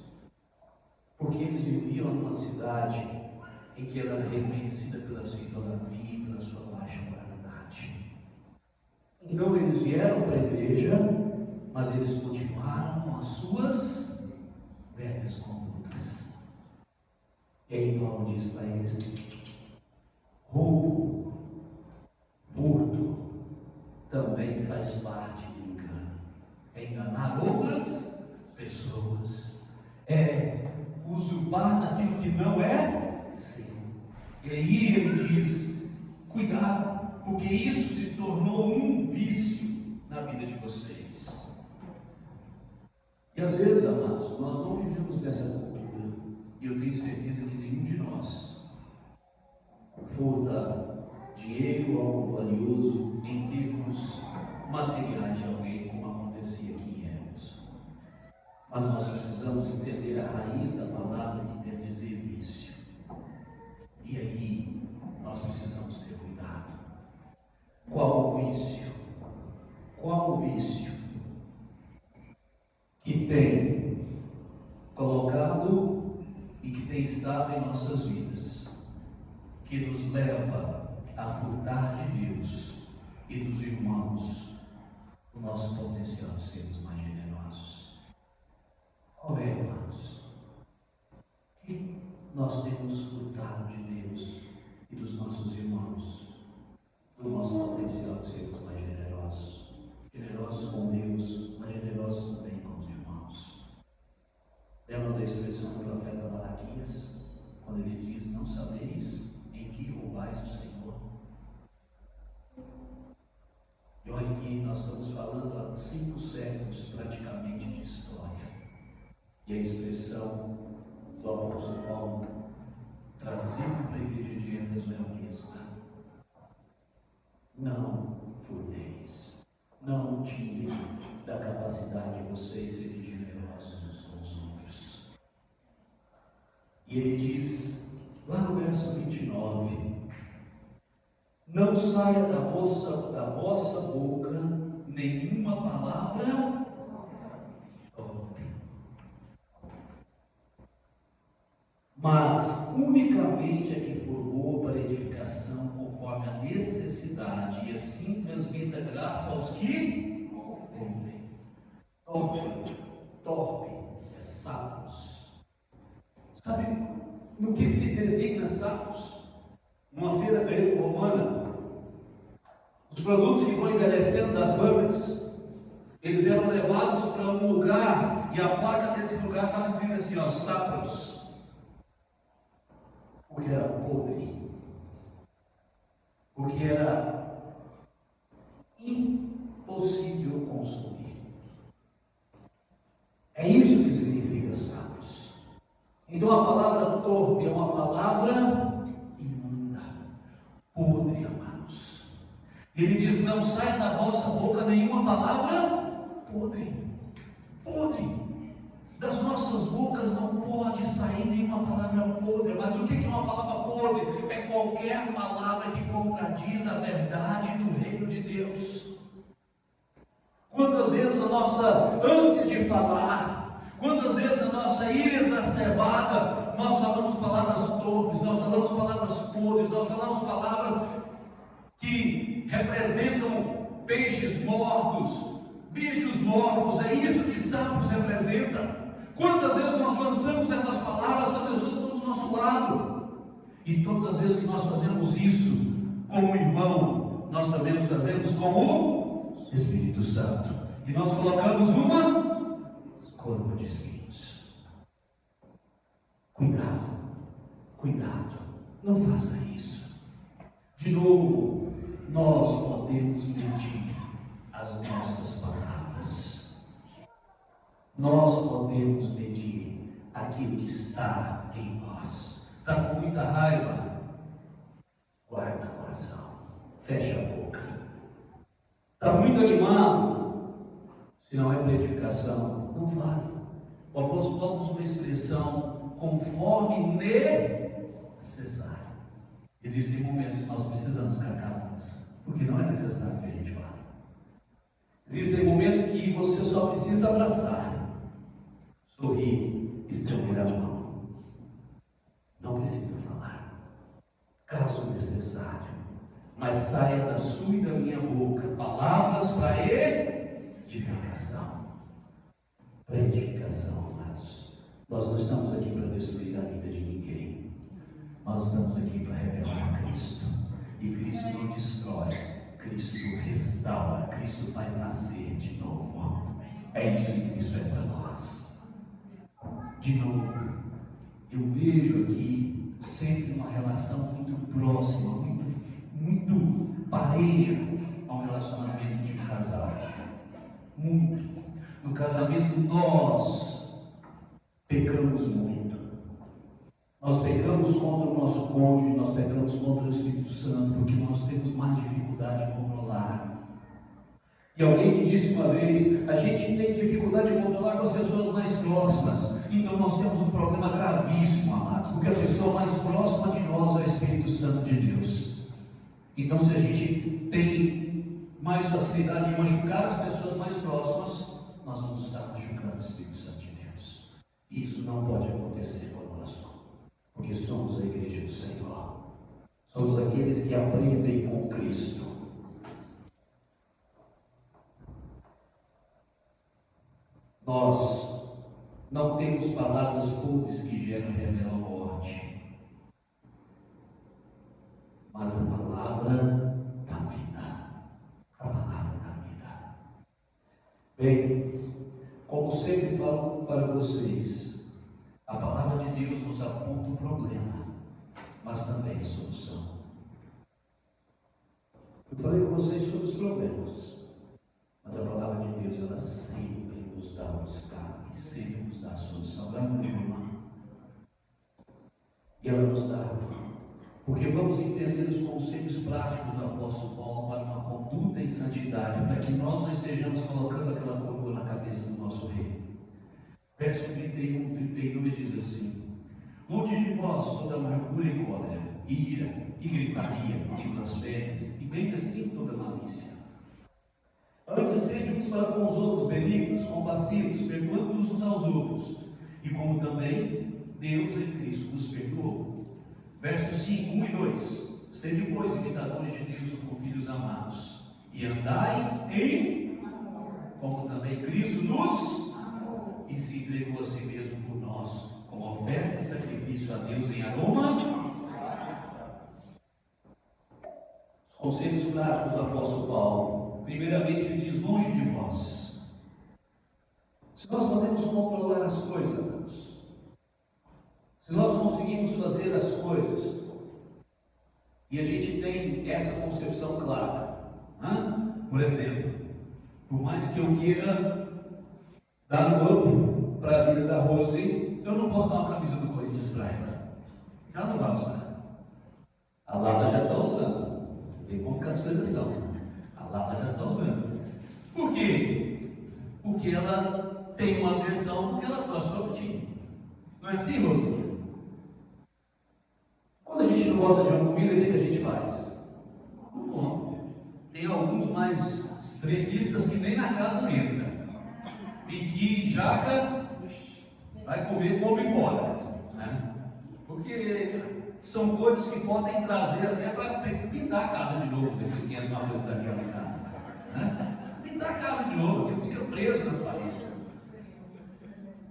Porque eles viviam numa cidade em que ela era reconhecida pela sua idolatria e pela sua baixa moralidade. Então eles vieram para a igreja, mas eles continuaram com as suas velhas condutas. E aí Paulo diz para eles: roubo, furto, também faz parte do engano. É enganar outras pessoas. É usurpar naquilo que não é seu. E aí ele diz: cuidado, porque isso se tornou um vício na vida de vocês. E às vezes, amados, nós não vivemos nessa cultura. E eu tenho certeza que nenhum de nós furta dinheiro ou algo valioso em termos materiais de alguém, como acontecia aqui em Éfeso. Mas nós precisamos entender a raiz da palavra que quer dizer vício. E aí nós precisamos ter cuidado. Qual o vício? Qual o vício que tem colocado e que tem estado em nossas vidas, que nos leva a furtar de Deus e dos irmãos o nosso potencial de sermos mais generosos? Qual é, irmãos? Que nós temos furtado de Deus e dos nossos irmãos, do nosso potencial de sermos mais generosos. Generosos com Deus, mas generosos também com os irmãos. Lembra da expressão do profeta Malaquias, quando ele diz: não sabeis em que roubais o Senhor? E olha que nós estamos falando há 5 séculos praticamente de história. E a expressão do apóstolo Paulo trazido para a igreja de Éfeso é a mesma. Não furteis. Não tirem da capacidade de vocês serem generosos uns com os outros. E ele diz, lá no verso 29, Não saia da vossa boca nenhuma palavra torpe, mas unicamente a que for boa para edificação, conforme a necessidade, e assim transmita graça aos que ouvem. Torpe é sábios. Sabe no que se designa sábios? Numa feira greco-romana, os produtos que vão envelhecendo das bancas, eles eram levados para um lugar, e a placa desse lugar estava escrita assim, ó, Sapros, porque era podre, porque era impossível consumir. É isso que significa sábios. Então a palavra torpe é uma palavra imunda, podre, amados. Ele diz: não saia da vossa boca nenhuma palavra podre. Podre. Das nossas bocas não pode sair nenhuma palavra podre. Mas o que é uma palavra podre? É qualquer palavra que contradiz a verdade do reino de Deus. Quantas vezes a nossa ânsia de falar, quantas vezes a nossa ira exacerbada, nós falamos palavras torpes, nós falamos palavras podres, nós falamos palavras que representam peixes mortos, bichos mortos. É isso que sapos representa. Quantas vezes nós lançamos essas palavras para as pessoas que estão do nosso lado? E todas as vezes que nós fazemos isso como irmão, nós também o fazemos como Espírito Santo. E nós colocamos uma coroa de espinhos. Cuidado, cuidado, não faça isso. De novo, nós podemos medir as nossas palavras. Nós podemos medir aquilo que está em nós. Está com muita raiva? Guarda o coração, fecha a boca. Está muito animado? Se não é para edificação, não fale. O apóstolo Paulo usa uma expressão: conforme necessário. Existem momentos que nós precisamos ficar calados, porque não é necessário que a gente fale. Existem momentos que você só precisa abraçar, sorrir, estender a mão. Não precisa falar, caso necessário. Mas saia da sua e da minha boca palavras para edificação. Para edificação, amados. Nós não estamos aqui para destruir a vida de ninguém. Nós estamos aqui para revelar Cristo. E Cristo não destrói, Cristo restaura, Cristo faz nascer de novo. É isso que Cristo é para nós. De novo, eu vejo aqui sempre uma relação muito próxima, muito parelha ao relacionamento de um casal. Muito. No casamento nós pecamos muito. Nós pecamos contra o nosso cônjuge, nós pecamos contra o Espírito Santo, porque nós temos mais dificuldade em controlar. E alguém me disse uma vez: a gente tem dificuldade de controlar com as pessoas mais próximas. Então nós temos um problema gravíssimo, amados, porque a pessoa mais próxima de nós é o Espírito Santo de Deus. Então, se a gente tem mais facilidade em machucar as pessoas mais próximas, nós vamos estar machucando o Espírito Santo de Deus. E isso não pode acontecer conosco, porque somos a igreja do Senhor. Somos aqueles que aprendem com Cristo. Nós não temos palavras podres que geram e revelam morte, mas a palavra da vida. A palavra da vida. Bem, como sempre falo para vocês, a palavra de Deus nos aponta o problema, mas também a solução. Eu falei com vocês sobre os problemas, mas a palavra de Deus, ela sempre nos dá o escape, sempre nos dá a solução. Não é muito, irmão? E ela nos dá, porque vamos entender os conselhos práticos do apóstolo Paulo para uma conduta em santidade, para que nós não estejamos colocando aquela coroa na cabeça do nosso rei. Verso 31, 32 diz assim: longe de vós toda amargura e cólera, ira e gritaria, e blasfêmias, e bem assim toda malícia. Antes sede uns para com os outros benignos, compassivos, perdoando-nos uns aos outros, e como também Deus em Cristo nos perdoou. Versos 5, 1 e 2. Sede, pois, imitadores de Deus como filhos amados, e andai em como também Cristo nos e se entregou a si mesmo por nós, como oferta e sacrifício a Deus em aroma. Os conselhos práticos do apóstolo Paulo. Primeiramente, ele diz: longe de vós. Se nós podemos controlar as coisas, amados, se nós conseguimos fazer as coisas, e a gente tem essa concepção clara, por exemplo, por mais que eu queira dar um up para a vida da Rose, eu não posso dar uma camisa do Corinthians para ela. Ela não vai usar. A Lala já está usando. Você vê como que as coisas são. A Lala já está usando. Por quê? Porque ela tem uma aversão, porque ela torce para o time. Não é assim, Rose? Quando a gente não gosta de uma comida, o que a gente faz? Não come. Tem alguns mais extremistas que nem na casa entra. Piqui, jaca, vai comer, come fora. Né? Porque são coisas que podem trazer até para pintar a casa de novo, depois que entra uma coisa daquela em casa. Né? Pintar a casa de novo, porque fica preso nas paredes.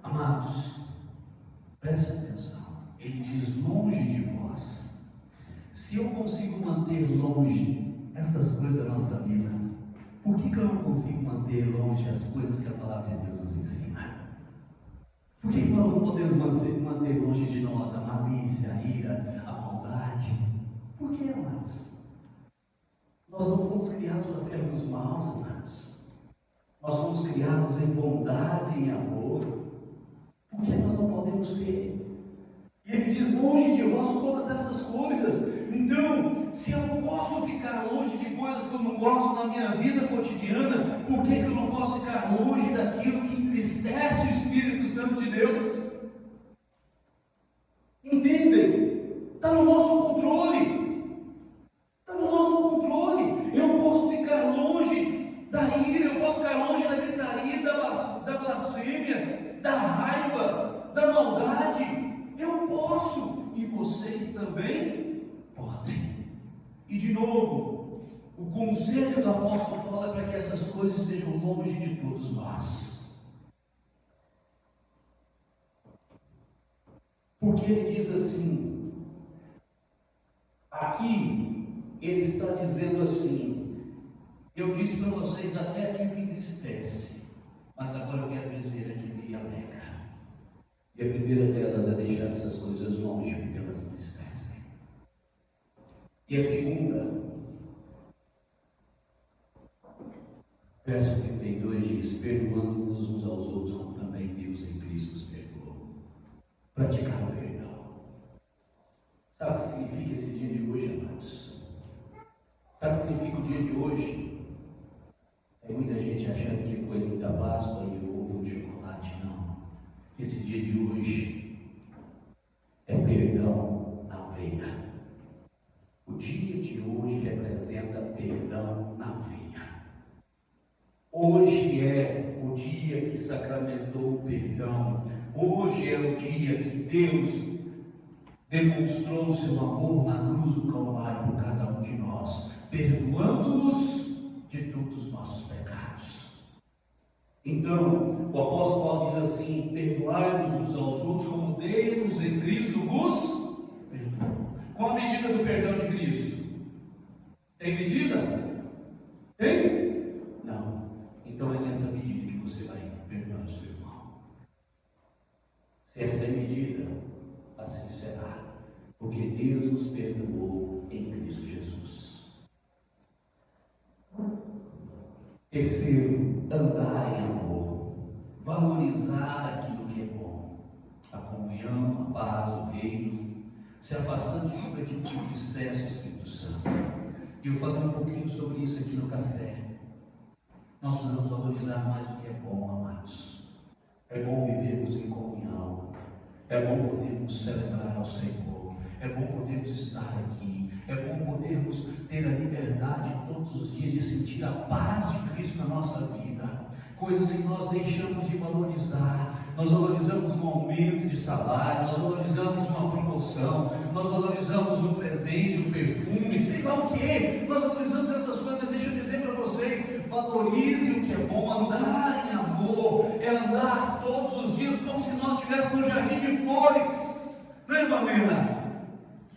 Amados, prestem atenção. Ele diz: longe de vós. Se eu consigo manter longe essas coisas da nossa vida, por que eu não consigo manter longe as coisas que a palavra de Deus nos ensina? Por que nós não podemos manter longe de nós a malícia, a ira, a maldade? Por que, amados? Nós não fomos criados para sermos maus, amados. Nós fomos criados em bondade e em amor. Por que nós não podemos ser? E ele diz: longe de vós todas essas coisas. Então, se eu posso ficar longe de coisas que eu não gosto na minha vida cotidiana, por que eu não posso ficar longe daquilo que entristece o Espírito Santo de Deus? Entendem? Está no nosso controle. Está no nosso controle. Eu posso ficar longe da ira, eu posso ficar longe da gritaria, da blasfêmia, da raiva, da maldade. Eu posso, e vocês também podem. E de novo, o conselho do apóstolo Paulo é para que essas coisas estejam longe de todos nós. Porque ele diz assim, aqui ele está dizendo assim: eu disse para vocês até aquilo que entristece, mas agora eu quero dizer aquilo que alegra. E a primeira delas é deixar essas coisas longe, porque elas entristecem. E a segunda, verso 32 diz: perdoando-vos uns aos outros, como também Deus em Cristo os perdoou. Praticar o perdão. Sabe o que significa esse dia de hoje, amados? Sabe o que significa o dia de hoje? Tem muita gente achando que o coelho da Páscoa e o ovo e o chocolate. Não. Esse dia de hoje é perdão na veia. O dia de hoje representa perdão na veia. Hoje é o dia que sacramentou o perdão. Hoje é o dia que Deus demonstrou o seu amor na cruz do Calvário por cada um de nós, perdoando-nos de todos os nossos pecados. Então, o apóstolo Paulo diz assim: perdoai-vos uns aos outros como Deus em Cristo vos perdoou. Qual a medida do perdão de Cristo? Tem medida? Tem? Não. Então é nessa medida que você vai perdoar o seu irmão. Se essa é a medida, assim será. Porque Deus nos perdoou em Cristo Jesus. Terceiro, andar em amor, valorizar aquilo que é bom, a comunhão, a paz, o reino, se afastando de tudo aquilo que entristece o Espírito Santo. E eu falei um pouquinho sobre isso aqui no café. Nós precisamos valorizar mais o que é bom, amados. É bom vivermos em comunhão, é bom podermos celebrar ao Senhor, é bom podermos estar aqui, É bom podermos ter a liberdade todos os dias de sentir a paz de Cristo na nossa vida. Coisas que nós deixamos de valorizar. Nós valorizamos um aumento de salário, nós valorizamos uma promoção, nós valorizamos um presente, um perfume, sei lá o que. Nós valorizamos essas coisas, mas deixa eu dizer para vocês: valorizem o que é bom. Andar em amor é andar todos os dias como se nós estivéssemos no jardim de flores, não é, Helena?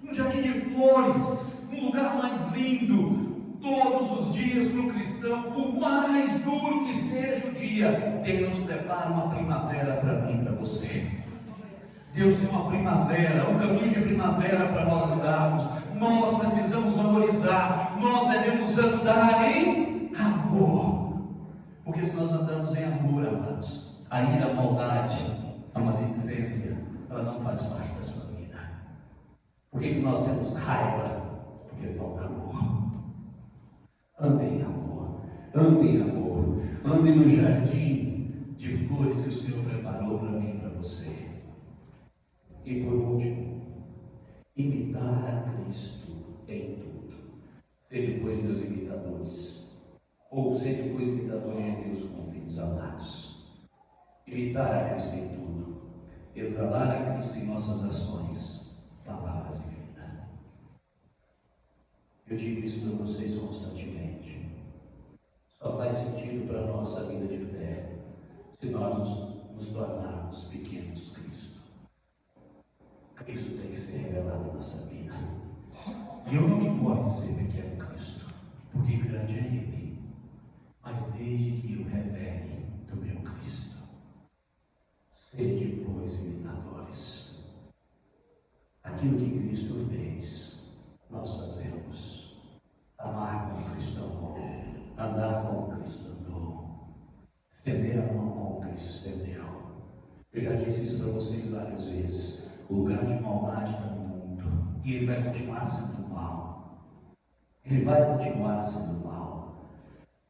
No jardim de flores, um lugar mais lindo. Todos os dias para o cristão, por mais duro que seja o dia, Deus prepara uma primavera para mim e para você. Deus tem uma primavera, um caminho de primavera para nós andarmos. Nós precisamos valorizar, nós devemos andar em amor. Porque se nós andamos em amor, amados, a ira, a maldade, a maledicência, ela não faz parte da sua vida. Por que nós temos raiva? Porque falta amor. Andem em amor, andem em amor, andem no jardim de flores que o Senhor preparou para mim e para você. E por último, imitar a Cristo em tudo. Sede, pois, meus imitadores, ou sede, pois, imitadores de Deus com filhos amados. Imitar a Cristo em tudo, exalar a Cristo em nossas ações, palavras e vida. Eu digo isso para vocês constantemente. Só faz sentido para a nossa vida de fé se nós nos tornarmos pequenos Cristo. Cristo tem que ser revelado em nossa vida. E eu não me importo em ser pequeno Cristo, porque grande é Ele. Mas desde que eu revele do meu Cristo, sede, pois, imitadores. Aquilo que Cristo fez, nós fazemos. Amar como Cristo amou, andar como Cristo andou, estender a mão como Cristo estendeu. Eu já disse isso para vocês várias vezes. O lugar de maldade está no mundo, e ele vai continuar sendo mal. Ele vai continuar sendo mal.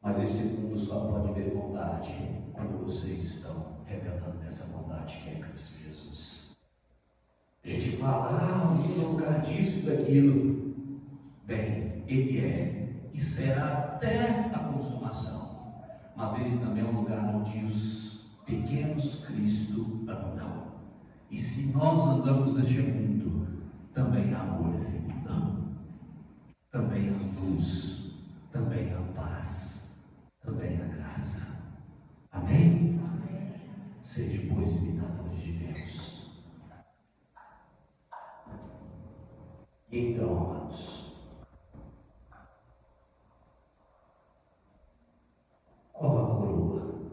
Mas esse mundo só pode ver bondade quando vocês estão revelando essa bondade que é Cristo Jesus. A gente fala, o mundo é um lugar disso e daquilo. Bem, ele é e será até a consumação, mas ele também é um lugar onde os pequenos Cristo andam. E se nós andamos neste mundo, também há amor nesse mundo, também há luz, também há paz, também há graça. Amém? Sede, pois, imitadores de Deus. E então, amados, qual a coroa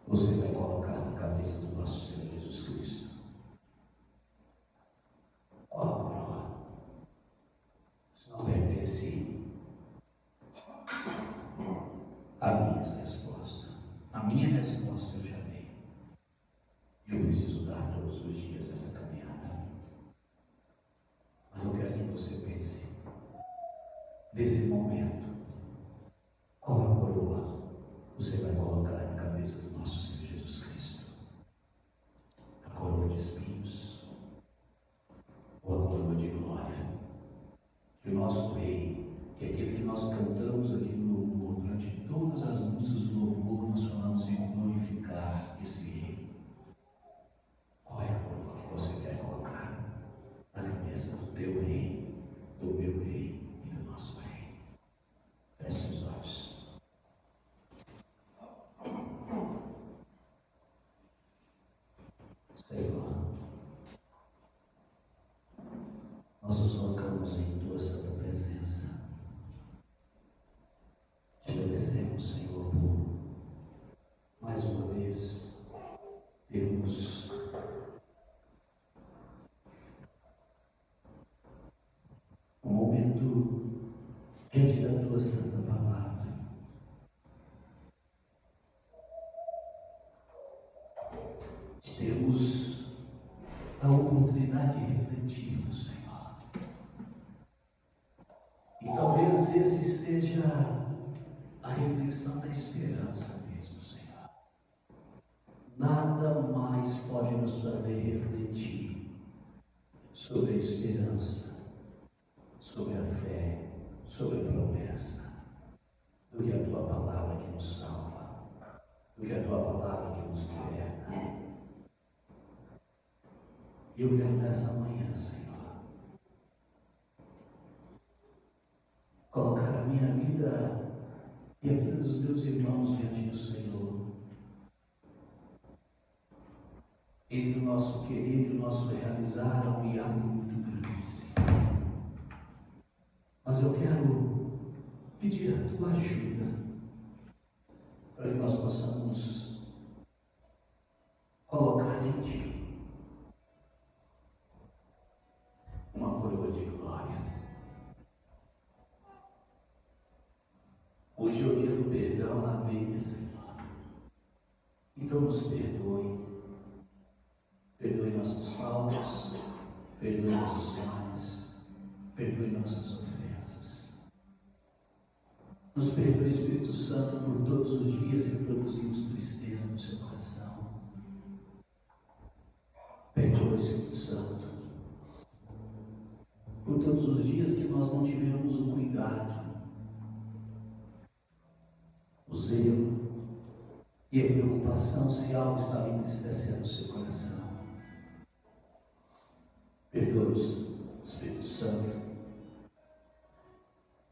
você vai colocar na cabeça do nosso Senhor Jesus Cristo? Qual a coroa? Isso não pertence à minha resposta. A minha resposta eu já dei. Eu preciso dar todos os dias essa caminhada. Mas eu quero que você pense nesse momento. Qual a coroa você vai colocar na cabeça do nosso Senhor Jesus Cristo? A coroa de espinhos ou a coroa de glória? Que o nosso Rei, que é aquele que nós cantamos aqui no louvor, durante todas as músicas do louvor, nós falamos em glorificar esse Rei. Qual é a coroa que você quer colocar na cabeça do teu Rei, do meu Rei e do nosso Rei? Feche os olhos. Senhor, nós nos colocamos em Tua Santa Presença. Te agradecemos, Senhor, por mais uma vez termos um momento diante da Tua Santa Palavra. Temos a oportunidade de refletirmos, Senhor. E talvez esse seja a reflexão da esperança mesmo, Senhor. Nada mais pode nos fazer refletir sobre a esperança sobre a fé, sobre a promessa, do que a tua palavra que nos salva, do que a tua palavra que nos liberta. Eu quero nessa manhã, Senhor, colocar a minha vida e a vida dos meus irmãos diante do Senhor. Entre o nosso querer e o nosso realizar há um hiato muito grande, Senhor. Mas eu quero pedir a tua ajuda para que nós possamos colocar em ti uma coroa de glória. Hoje é o dia do perdão na veia, Senhor. Então nos perdoe. Perdoe nossas faltas, perdoe nossas falhas, perdoe nossas ofensas. Nos perdoe, Espírito Santo, por todos os dias que produzimos tristeza no seu coração. Perdoe, Espírito Santo, por todos os dias que nós não tivemos o cuidado, o zelo e a preocupação se algo estava entristecendo o seu coração. Perdoe-nos, Espírito Santo,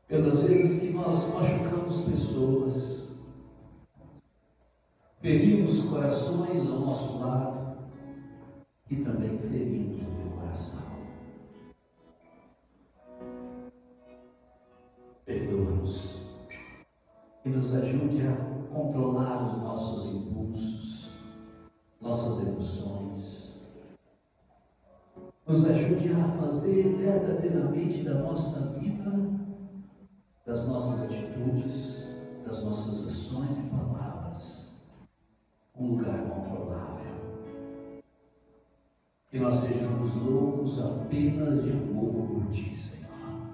pelas vezes que nós machucamos pessoas, ferimos corações ao nosso lado e também ferimos o teu coração. Perdoa-nos e nos ajude a controlar os nossos impulsos, nossas emoções. Nos ajude a fazer verdadeiramente da nossa vida, das nossas atitudes, das nossas ações e palavras, um lugar controlável. Que nós sejamos loucos apenas de amor por ti, Senhor,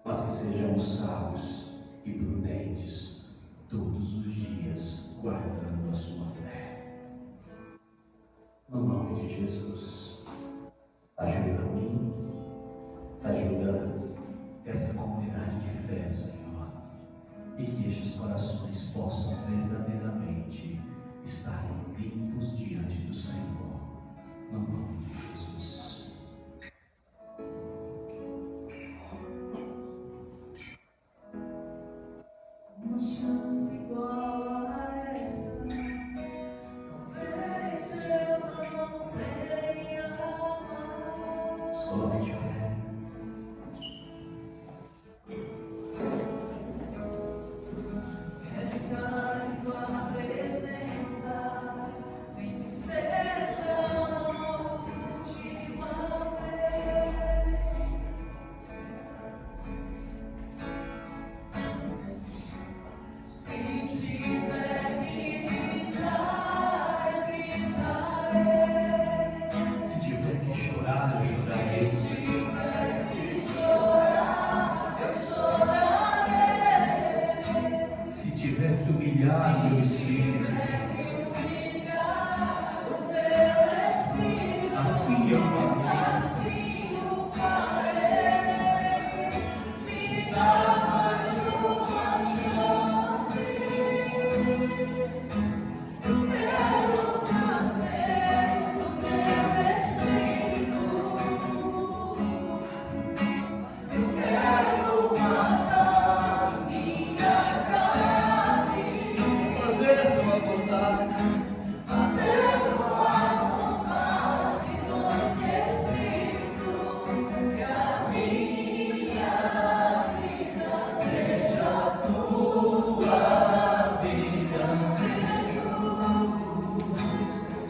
mas que sejamos sábios e prudentes todos os dias, guardando a sua fé. No nome de Jesus. Ajuda a mim, ajuda essa comunidade de fé, Senhor, e que estes corações possam verdadeiramente estarem limpos diante do Senhor, no nome de Jesus. Uma chance igual a essa, talvez eu não tenha mais. Coloque de pé. Quero estar em tua presença, nem que seja a última vez. Se tiver que gritar, eu gritarei. Se tiver que chorar, eu chorarei. Se tiver que chorar, eu chorarei. Se tiver que humilhar, meu espírito, assim eu farei. Assim eu farei. Me dá mais uma chance. Eu quero nascer do teu espírito. Eu quero matar minha carne. Fazer tua vontade. Fazer tua vontade, doce Espírito, que a minha vida seja a tua vida, Jesus.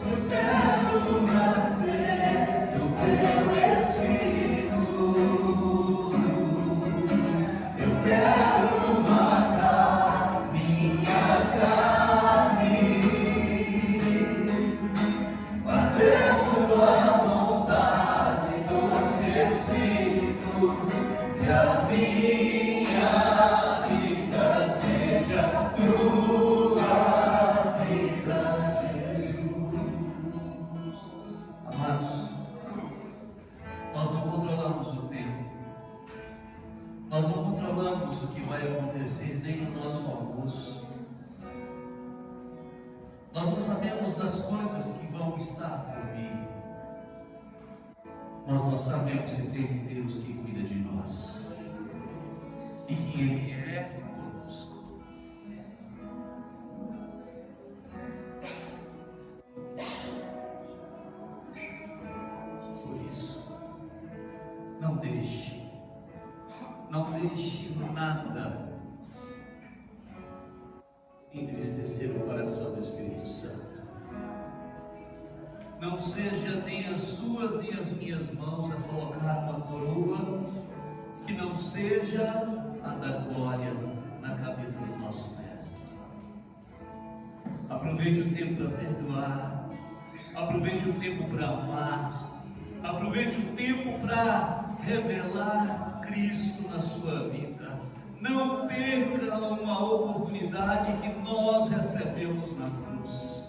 Eu quero nascer do teu Espírito. Eu quero matar minha carne. Fazer tua vontade, doce Espírito, que a minha vida seja tua vida, Jesus. Amados, nós não controlamos o tempo, Nós não controlamos o que vai acontecer nem no nosso almoço. Nós não sabemos das coisas que vão estar por vir. Mas nós sabemos que tem um Deus que cuida de nós. E que Ele é conosco. Por isso, não deixe nada entristecer o coração do Espírito Santo. Não seja nem as suas nem as minhas mãos a colocar uma coroa que não seja a da glória na cabeça do nosso Mestre. Aproveite o tempo para perdoar, aproveite o tempo para amar, aproveite o tempo para revelar Cristo na sua vida. Não perca uma oportunidade que nós recebemos na cruz.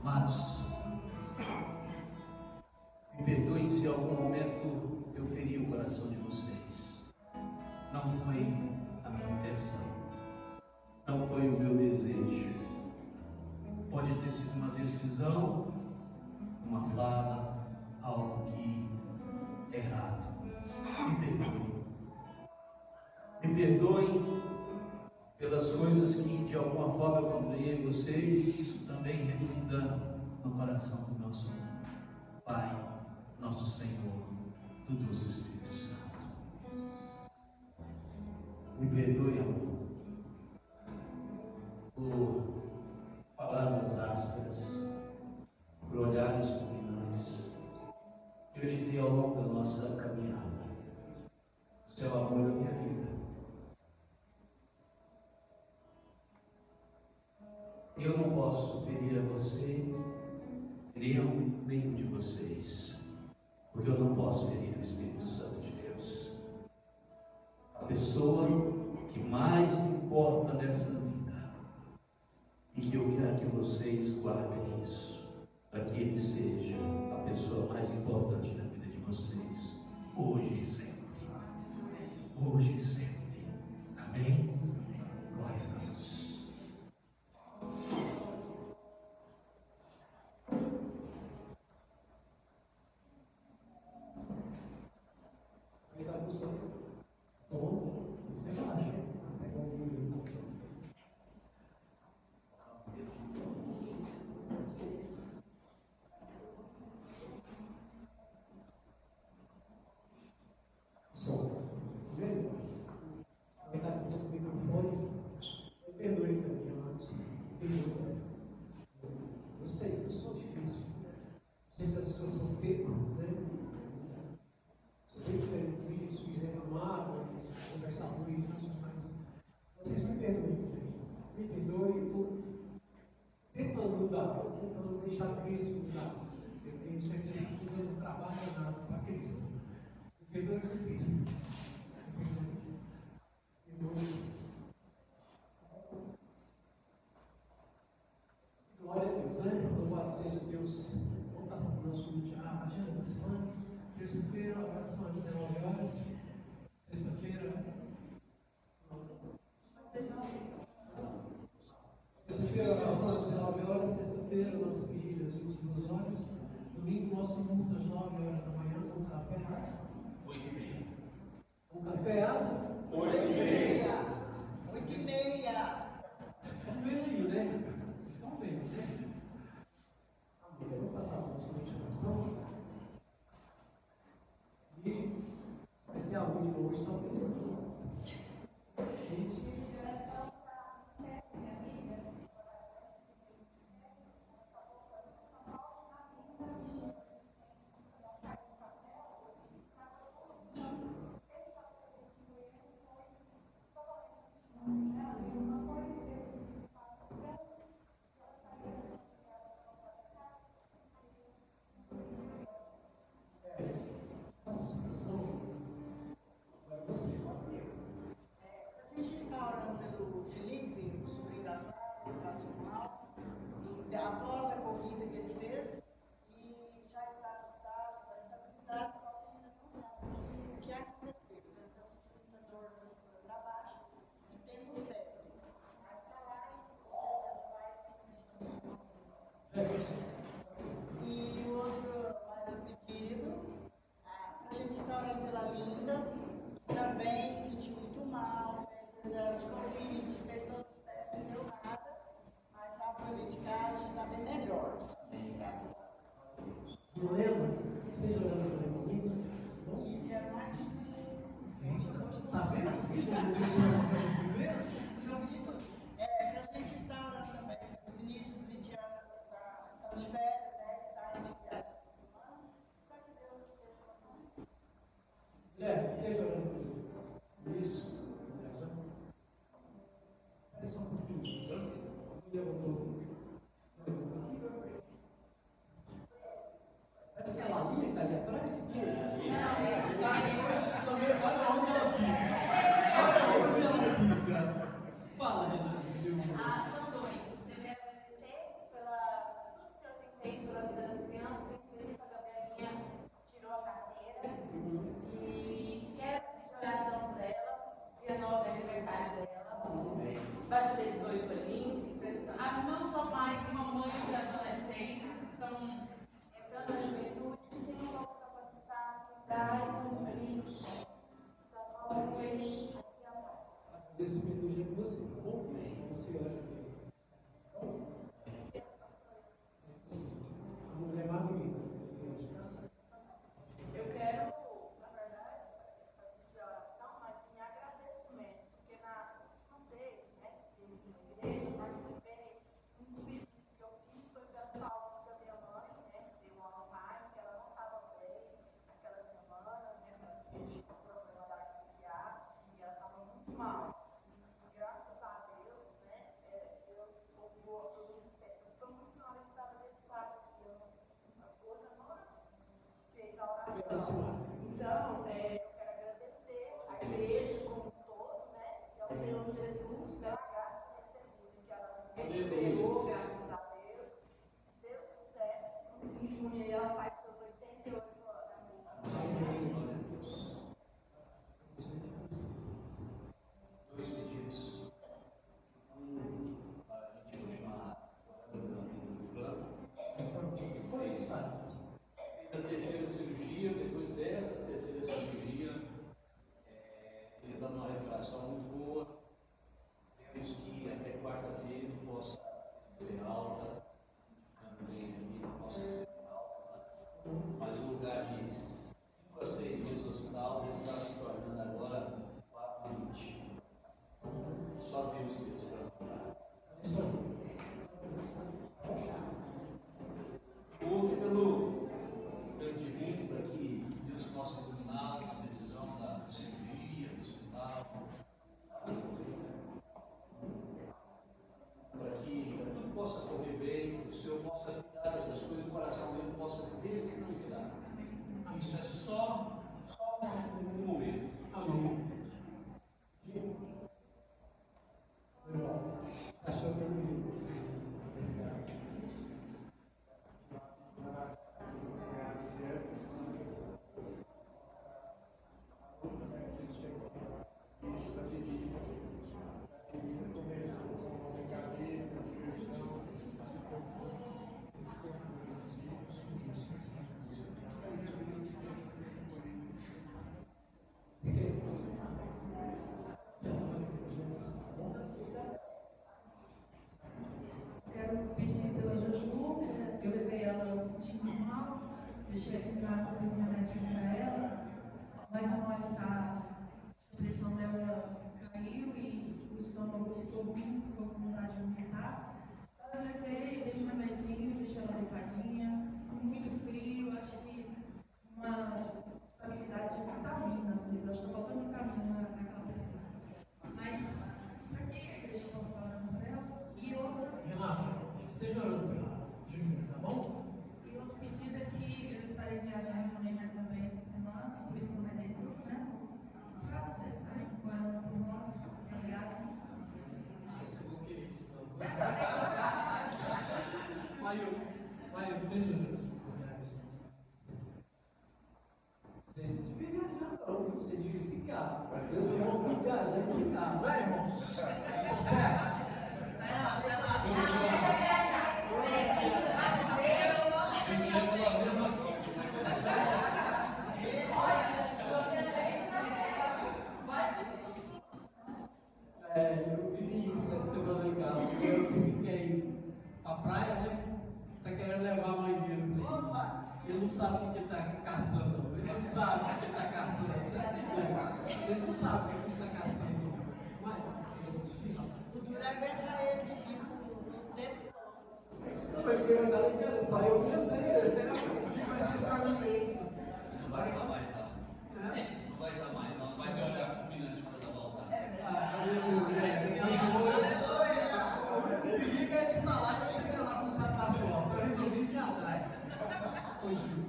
Amados, me perdoem se em algum momento eu feri o coração de vocês. Não foi a minha intenção, não foi o meu desejo. Pode ter sido uma decisão, uma fala, algo que errado. Me perdoem. Me perdoem pelas coisas que de alguma forma eu contrariei vocês, e isso também reflita no coração do nosso Pai, nosso Senhor, do doce Espírito Santo. Me perdoe, amor, por palavras ásperas, por olhares fulminantes que eu te dei ao longo da nossa caminhada. O seu amor é minha vida. Eu não posso ferir a você, nenhum de vocês, porque eu não posso ferir o Espírito Santo de Deus. A pessoa que mais me importa nessa vida, e que eu quero que vocês guardem isso, para que ele seja a pessoa mais importante na vida de vocês, hoje e sempre. Hoje e sempre. Amém? Glória a Deus. Deixar Cristo mudar. Eu tenho certeza que tudo é um trabalho danado para Cristo. Perdoe meu filho. Perdoe. Deus, né? Louvado seja Deus. Vamos passar para o nosso culto, a agenda da semana. Terça-feira, a oração às 19 horas. Sexta-feira. Terça-feira, a oração às 19 horas. Sexta-feira, nossa vigília às 22 horas. Domingo, nosso culto às 9 horas da manhã, com café às 8h30. com café às 8h30. 8h30. Vocês estão vendo aí, né? Vocês estão vendo, né? Amém. Eu vou passar para a nossa continuação. Vídeo. Vai ser a última hoje, só pensa aqui. Vídeo. Faça a situação. Agora você. A gente está orando pelo Felipe, o sobrinho da Flávia, que passou mal, após a corrida que ele fez, e já está no estágio, está estabilizado, só que ainda não sabe o que aconteceu. Então, ele está sentindo muita dor na cintura para baixo e tendo febre. Mas está lá e com certeza vai ser ministrado. E o outro, mais um pedido, para a gente estar orando pela Linda, que também se sentiu muito mal, fez exame de Covid, fez todos os testes, não deu nada, mas já foi medicada e já está bem melhor. Graças a Deus. Não lembra? Esteja orando para mim. E é mais um. Tá vendo? Isso não deu certo primeiro? Para a gente estar orando também, o Vinícius Vidiano estão de férias, né? E saem de viagem essa semana, para que Deus esteja com vocês. Esteja orando para mim. Isso. Espera só um pouquinho. Levantou. Parece que é a Lalinha que está ali atrás. Olha onde ela fica. Fala, Renata. São dois. Devemos agradecer pela tudo que o Senhor tem feito pela vida das crianças, principalmente a Gabriela tirou a carteira. E quero pedir oração para ela. Dia 9 é aniversário dela. Vai ter 18 aninhos. Não só mais mamães de adolescentes, estão entrando na juventude, que o Senhor possa capacitar, cuidar e cumprir da forma que ele se amar. Agradecimento hoje é com você, tá bom? Você ora também. A mulher mais bonita. Eu quero, na verdade, pedir a oração, mas em agradecimento, porque na última ceia, né, que eu fui na igreja, participei, um dos pedidos que eu fiz foi pela saúde da minha mãe, né, que deu um Alzheimer, que ela não estava bem naquela semana, né, que ela tinha problema da arterial, e ela estava muito mal. E graças a Deus, né, Deus ouviu a tudo certo. Foi uma senhora que estava nesse quadro aqui, hoje a Nora fez a oração. Então, eu quero agradecer a igreja como um todo, né, e ao Senhor Jesus pela graça recebida que ela recebeu, graças a Deus. E se Deus quiser, em junho ela faz seus 88 anos. Dois pedidos. Para a gente continuar orando pela vida do Flávio. Fez a terceira cirurgia, depois dessa terceira cirurgia, ele está numa recuperação muito boa. Temos que até quarta-feira ele possa receber alta, também ele possa receber alta. Mas o lugar de 5 a 6 dias no hospital, ele está se tornando agora quase 20. Só Deus que Deus para curar. O outro pelo divino, para que Deus possa iluminar a decisão da cirurgia, do hospital, para que tudo possa correr bem, o Senhor possa cuidar dessas coisas, o coração dele possa descansar. Isso é só um momento. Amém. Achou que eu não vi você? pedi pela Juju, eu levei ela sentindo mal, deixei aqui em casa a coisinha médica para ela, mas o mal-estar, a pressão dela caiu e o estômago ficou ruim, ficou com vontade de vomitar. Então eu levei, dei um remedinho, deixei ela deitadinha, muito frio, acho que uma estabilidade de vitaminas mesmo, acho que está faltando um caminho naquela pessoa. Mas, para que a igreja possa estar orando por ela? E outra. Renata, esteja orando pela Julinha, tá bom? E outro pedido é que eu estarei viajando também mais uma vez essa semana, por isso não vai ter esse né? Para vocês estarem acompanhando as irmãs essa viagem. Acho que você não queria isso, não. Maio, beijo. Vocês não devem viajar, não. Vocês deviam ficar. Vocês vão ficar, já vão ficar. Não é, irmãos? Certo? Eu pedi isso essa semana em casa. Eu expliquei a praia, né? Tá querendo levar a mãe dele. Ele não sabe o que ele está caçando. Ele não sabe o que ele está caçando. Vocês não sabem o que vocês estão caçando. Mas ela quer só eu pensei, né? Vai ser para mim mesmo. Não vai estar mais lá. Não vai estar mais lá. Não vai ter olhar fulminante quando ela voltar. Eu pedi para ele instalar e eu cheguei lá com o saco das costas. Eu resolvi vir atrás. Hoje.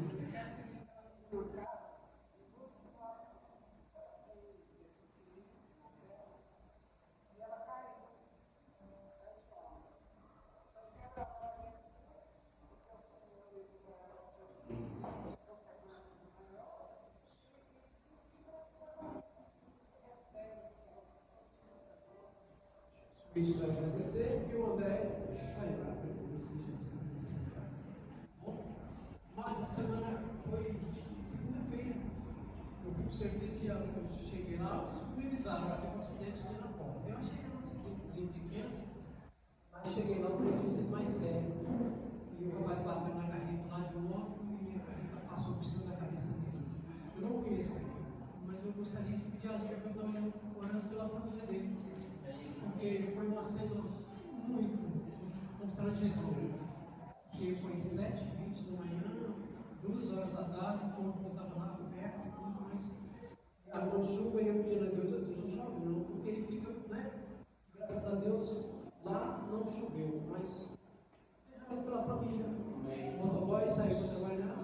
O vídeo vai acontecer e o André vai lembrar para ele, ou seja, você vai acontecer. Bom, mas a semana foi segunda-feira. Eu fui para o serviço e eu cheguei lá, me avisaram que teve um acidente ali na porta. Eu achei que era um acidentezinho pequeno, mas cheguei lá e tinha sido mais sério. E o rapaz bateu na carreta lá de novo e a carreta passou por cima da cabeça dele. Eu não conheço ele, mas eu gostaria de pedir a Lívia para eu estar orando pela família dele. Porque foi uma cena muito constrangedora. Que foi 7h20 da manhã, 2 horas da tarde, o corpo estava lá coberto e tudo mais. A mão chuva e eu pedindo a Deus não chove não, porque ele fica, né? Graças a Deus, lá não choveu, mas pela família. O motoboy saiu para trabalhar.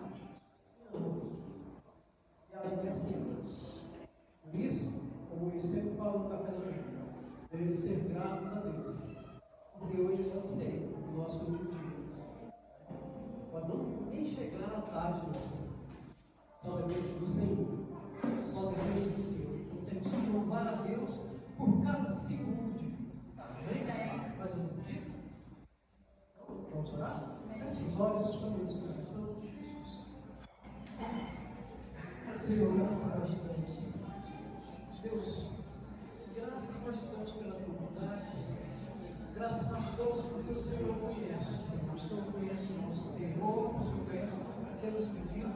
E ela é assim. Por isso, como eu sempre falo no café da manhã, devemos ser gratos a Deus, porque hoje pode ser o nosso último dia. Pode não nem chegar à tarde nossa. Só depende do Senhor. Só depende do Senhor. Então temos que louvar a Deus por cada segundo de vida. Amém? Mais um dia? Vamos orar? Feche os olhos, chame o coração. Senhor, graças a Deus. Deus, graças nós damos pela tua bondade. Graças nós damos porque o Senhor conhece, Senhor. O Senhor conhece o nosso terror, o Senhor conhece o que temos pedido.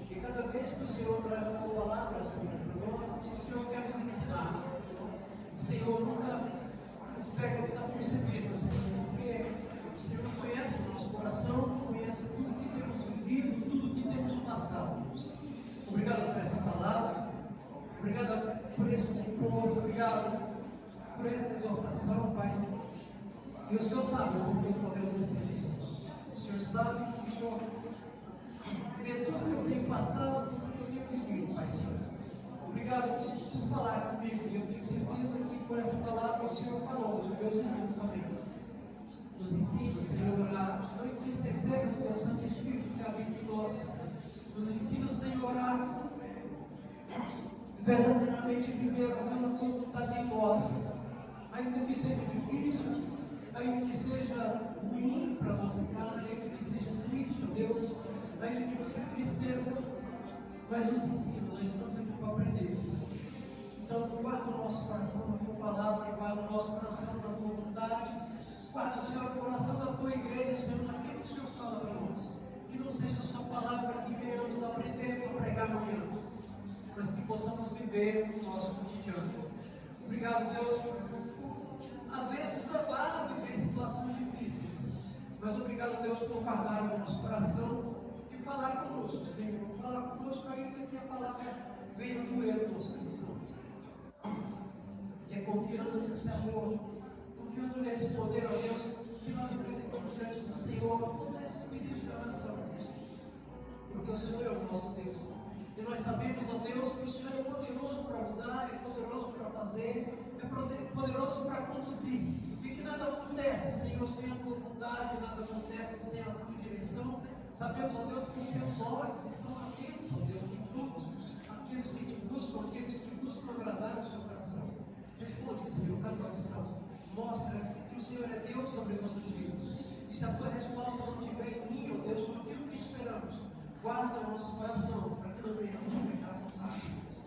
E cada vez que o Senhor traz uma palavra, Senhor, para nós, o Senhor quer nos ensinar. O Senhor nunca nos pega desapercebidos, Senhor, porque o Senhor conhece o nosso coração, conhece tudo que temos vivido, tudo que temos passado. Obrigado por essa palavra. Obrigado por esse conforto, obrigado por essa exortação, Pai. E o Senhor sabe o que podemos decidir. O Senhor sabe que o Senhor vê tudo que eu tenho passado, tudo que eu tenho vivido, Pai. Obrigado por falar comigo. E eu tenho certeza que por essa palavra o Senhor falou aos meus irmãos também. Nos ensina, Senhor, a não entristecer o teu Santo Espírito que habita em nós. Nos ensina, Senhor, a verdadeiramente viver aquela tua vontade em nós, ainda que seja difícil, ainda que seja ruim para a nossa casa, ainda que seja triste, Deus, ainda que você tristeza, mas nos ensina, nós estamos aqui para aprender, Senhor. Então, guarda o nosso coração na tua palavra, guarda o nosso coração na tua vontade, guarda, Senhor, o coração da tua igreja, Senhor, naquilo que o Senhor fala para nós. Que não seja só palavra que venhamos aprender para pregar amanhã, mas que possamos viver no nosso cotidiano. Obrigado, Deus, às vezes não vá viver situações difíceis, mas obrigado, Deus, por guardar o nosso coração e falar conosco, Senhor. Falar conosco ainda que a palavra venha doer no nosso coração. E é confiando nesse amor, confiando nesse poder, ó Deus, que nós apresentamos diante do Senhor todos esses pedidos de oração, Deus. Porque o Senhor é o nosso Deus. E nós sabemos, ó Deus, que o Senhor é poderoso para mudar, é poderoso para fazer, é poderoso para conduzir. E que nada acontece, Senhor, sem a tua vontade, nada acontece sem a tua direção. Sabemos, ó Deus, que os seus olhos estão atentos, ó Deus, em tudo. Aqueles que te buscam, aqueles que buscam agradar o seu coração. Responde, Senhor, cada oração. Mostra que o Senhor é Deus sobre nossas vidas. E se a tua resposta não estiver em mim, ó Deus, com aquilo que esperamos, guarda o nosso coração para que não venhamos pecar contra Deus.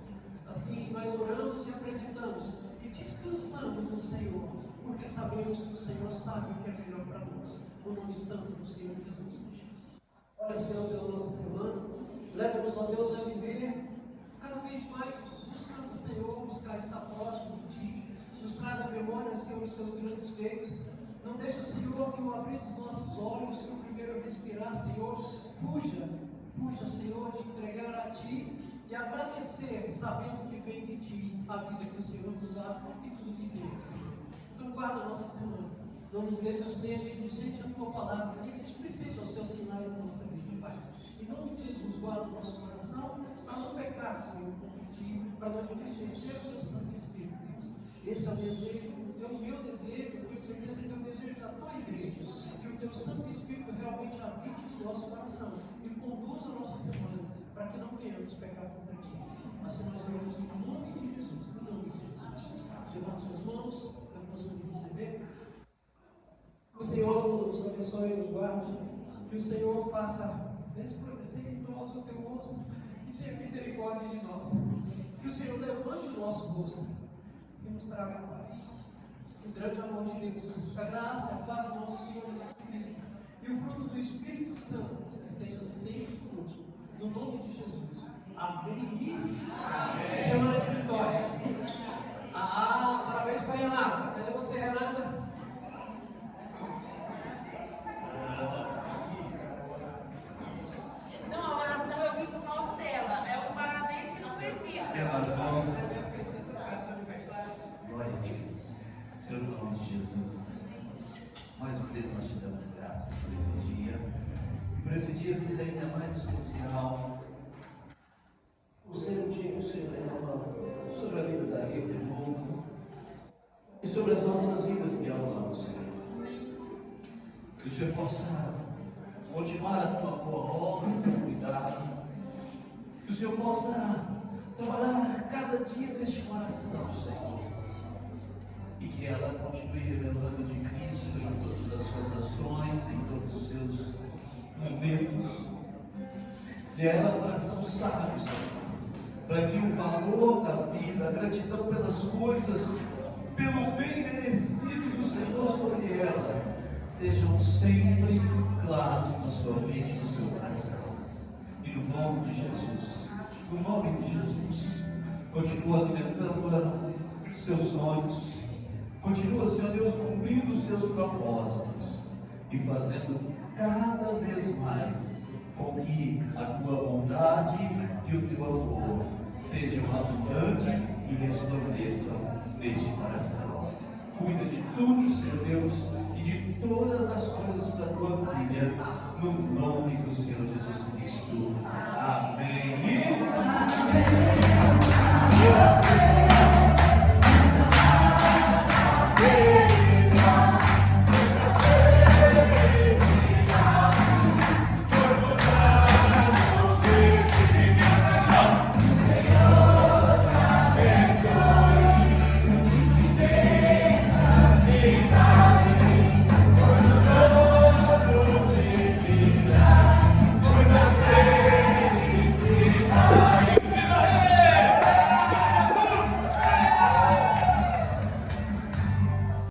Assim, nós oramos e apresentamos e descansamos no Senhor, porque sabemos que o Senhor sabe o que é melhor para nós. O nome santo do Senhor Jesus. Olha, Senhor, pela nossa semana, leva-nos, ó Deus, a viver cada vez mais buscando o Senhor, buscar estar próximo de Ti. Nos traz a memória, Senhor, os seus grandes feitos. Não deixa, Senhor, que o abrir dos nossos olhos, que o primeiro respirar, Senhor, fuja, Senhor, de entregar a Ti e agradecer, sabendo que vem de Ti a vida que o Senhor nos dá e tudo que temos, Senhor. Então guarda a nossa semana. Não nos deixe ser negligente a Tua palavra e displicente aos Seus sinais na nossa vida, Pai. Em nome de Jesus, guarda o nosso coração para não pecar, Senhor, contra Ti, para não entristecer o Teu Santo Espírito, Deus. Esse é o desejo, é o meu desejo, eu tenho certeza que é o desejo da Tua igreja, que o Teu Santo Espírito realmente habite no nosso coração e conduza a nossa semana, para que não venhamos pecar contra Ti. Assim nós oramos em nome de Jesus, em nome de Jesus. Levante suas mãos, para que possamos receber. Que o Senhor nos abençoe e nos guarde, que o Senhor faça resplandecer em nós o Teu rosto e tenha misericórdia de nós. Que o Senhor levante o nosso rosto e nos traga a paz. O grande amor de Deus, a graça, a paz do nosso Senhor Jesus Cristo e o fruto do Espírito Santo esteja sempre conosco. No nome de Jesus. Amém. Amém. Semana de vitória. Parabéns para a Renata. Cadê você, Renata? Não, a oração eu vim por causa dela. É um parabéns que não precisa. As mãos. Glória a Deus. Senhor, no nome de Jesus, mais uma vez nós te damos graças por esse dia. E por esse dia ser ainda mais especial. Por ser um dia que o Senhor derrama sobre a vida da Rede do mundo e sobre as nossas vidas que amamos, Senhor. Que o Senhor possa continuar a tua boa obra, o teu cuidado. Que o Senhor possa trabalhar cada dia neste coração, Senhor. E que ela continue revelando de Cristo em todas as suas ações, em todos os seus momentos. Dê a ela coração sábio, Senhor, para que o valor da vida, a gratidão pelas coisas, pelo bem merecido do Senhor sobre ela, sejam sempre claros na sua mente e no seu coração. E no nome de Jesus, no nome de Jesus, continua alimentando seus sonhos. Continua, Senhor Deus, cumprindo os seus propósitos e fazendo cada vez mais com que a tua vontade e o teu amor sejam abundantes e resplandeçam neste coração. Cuida de tudo, Senhor Deus, e de todas as coisas da tua família, no nome do Senhor Jesus Cristo. Amém. Amém.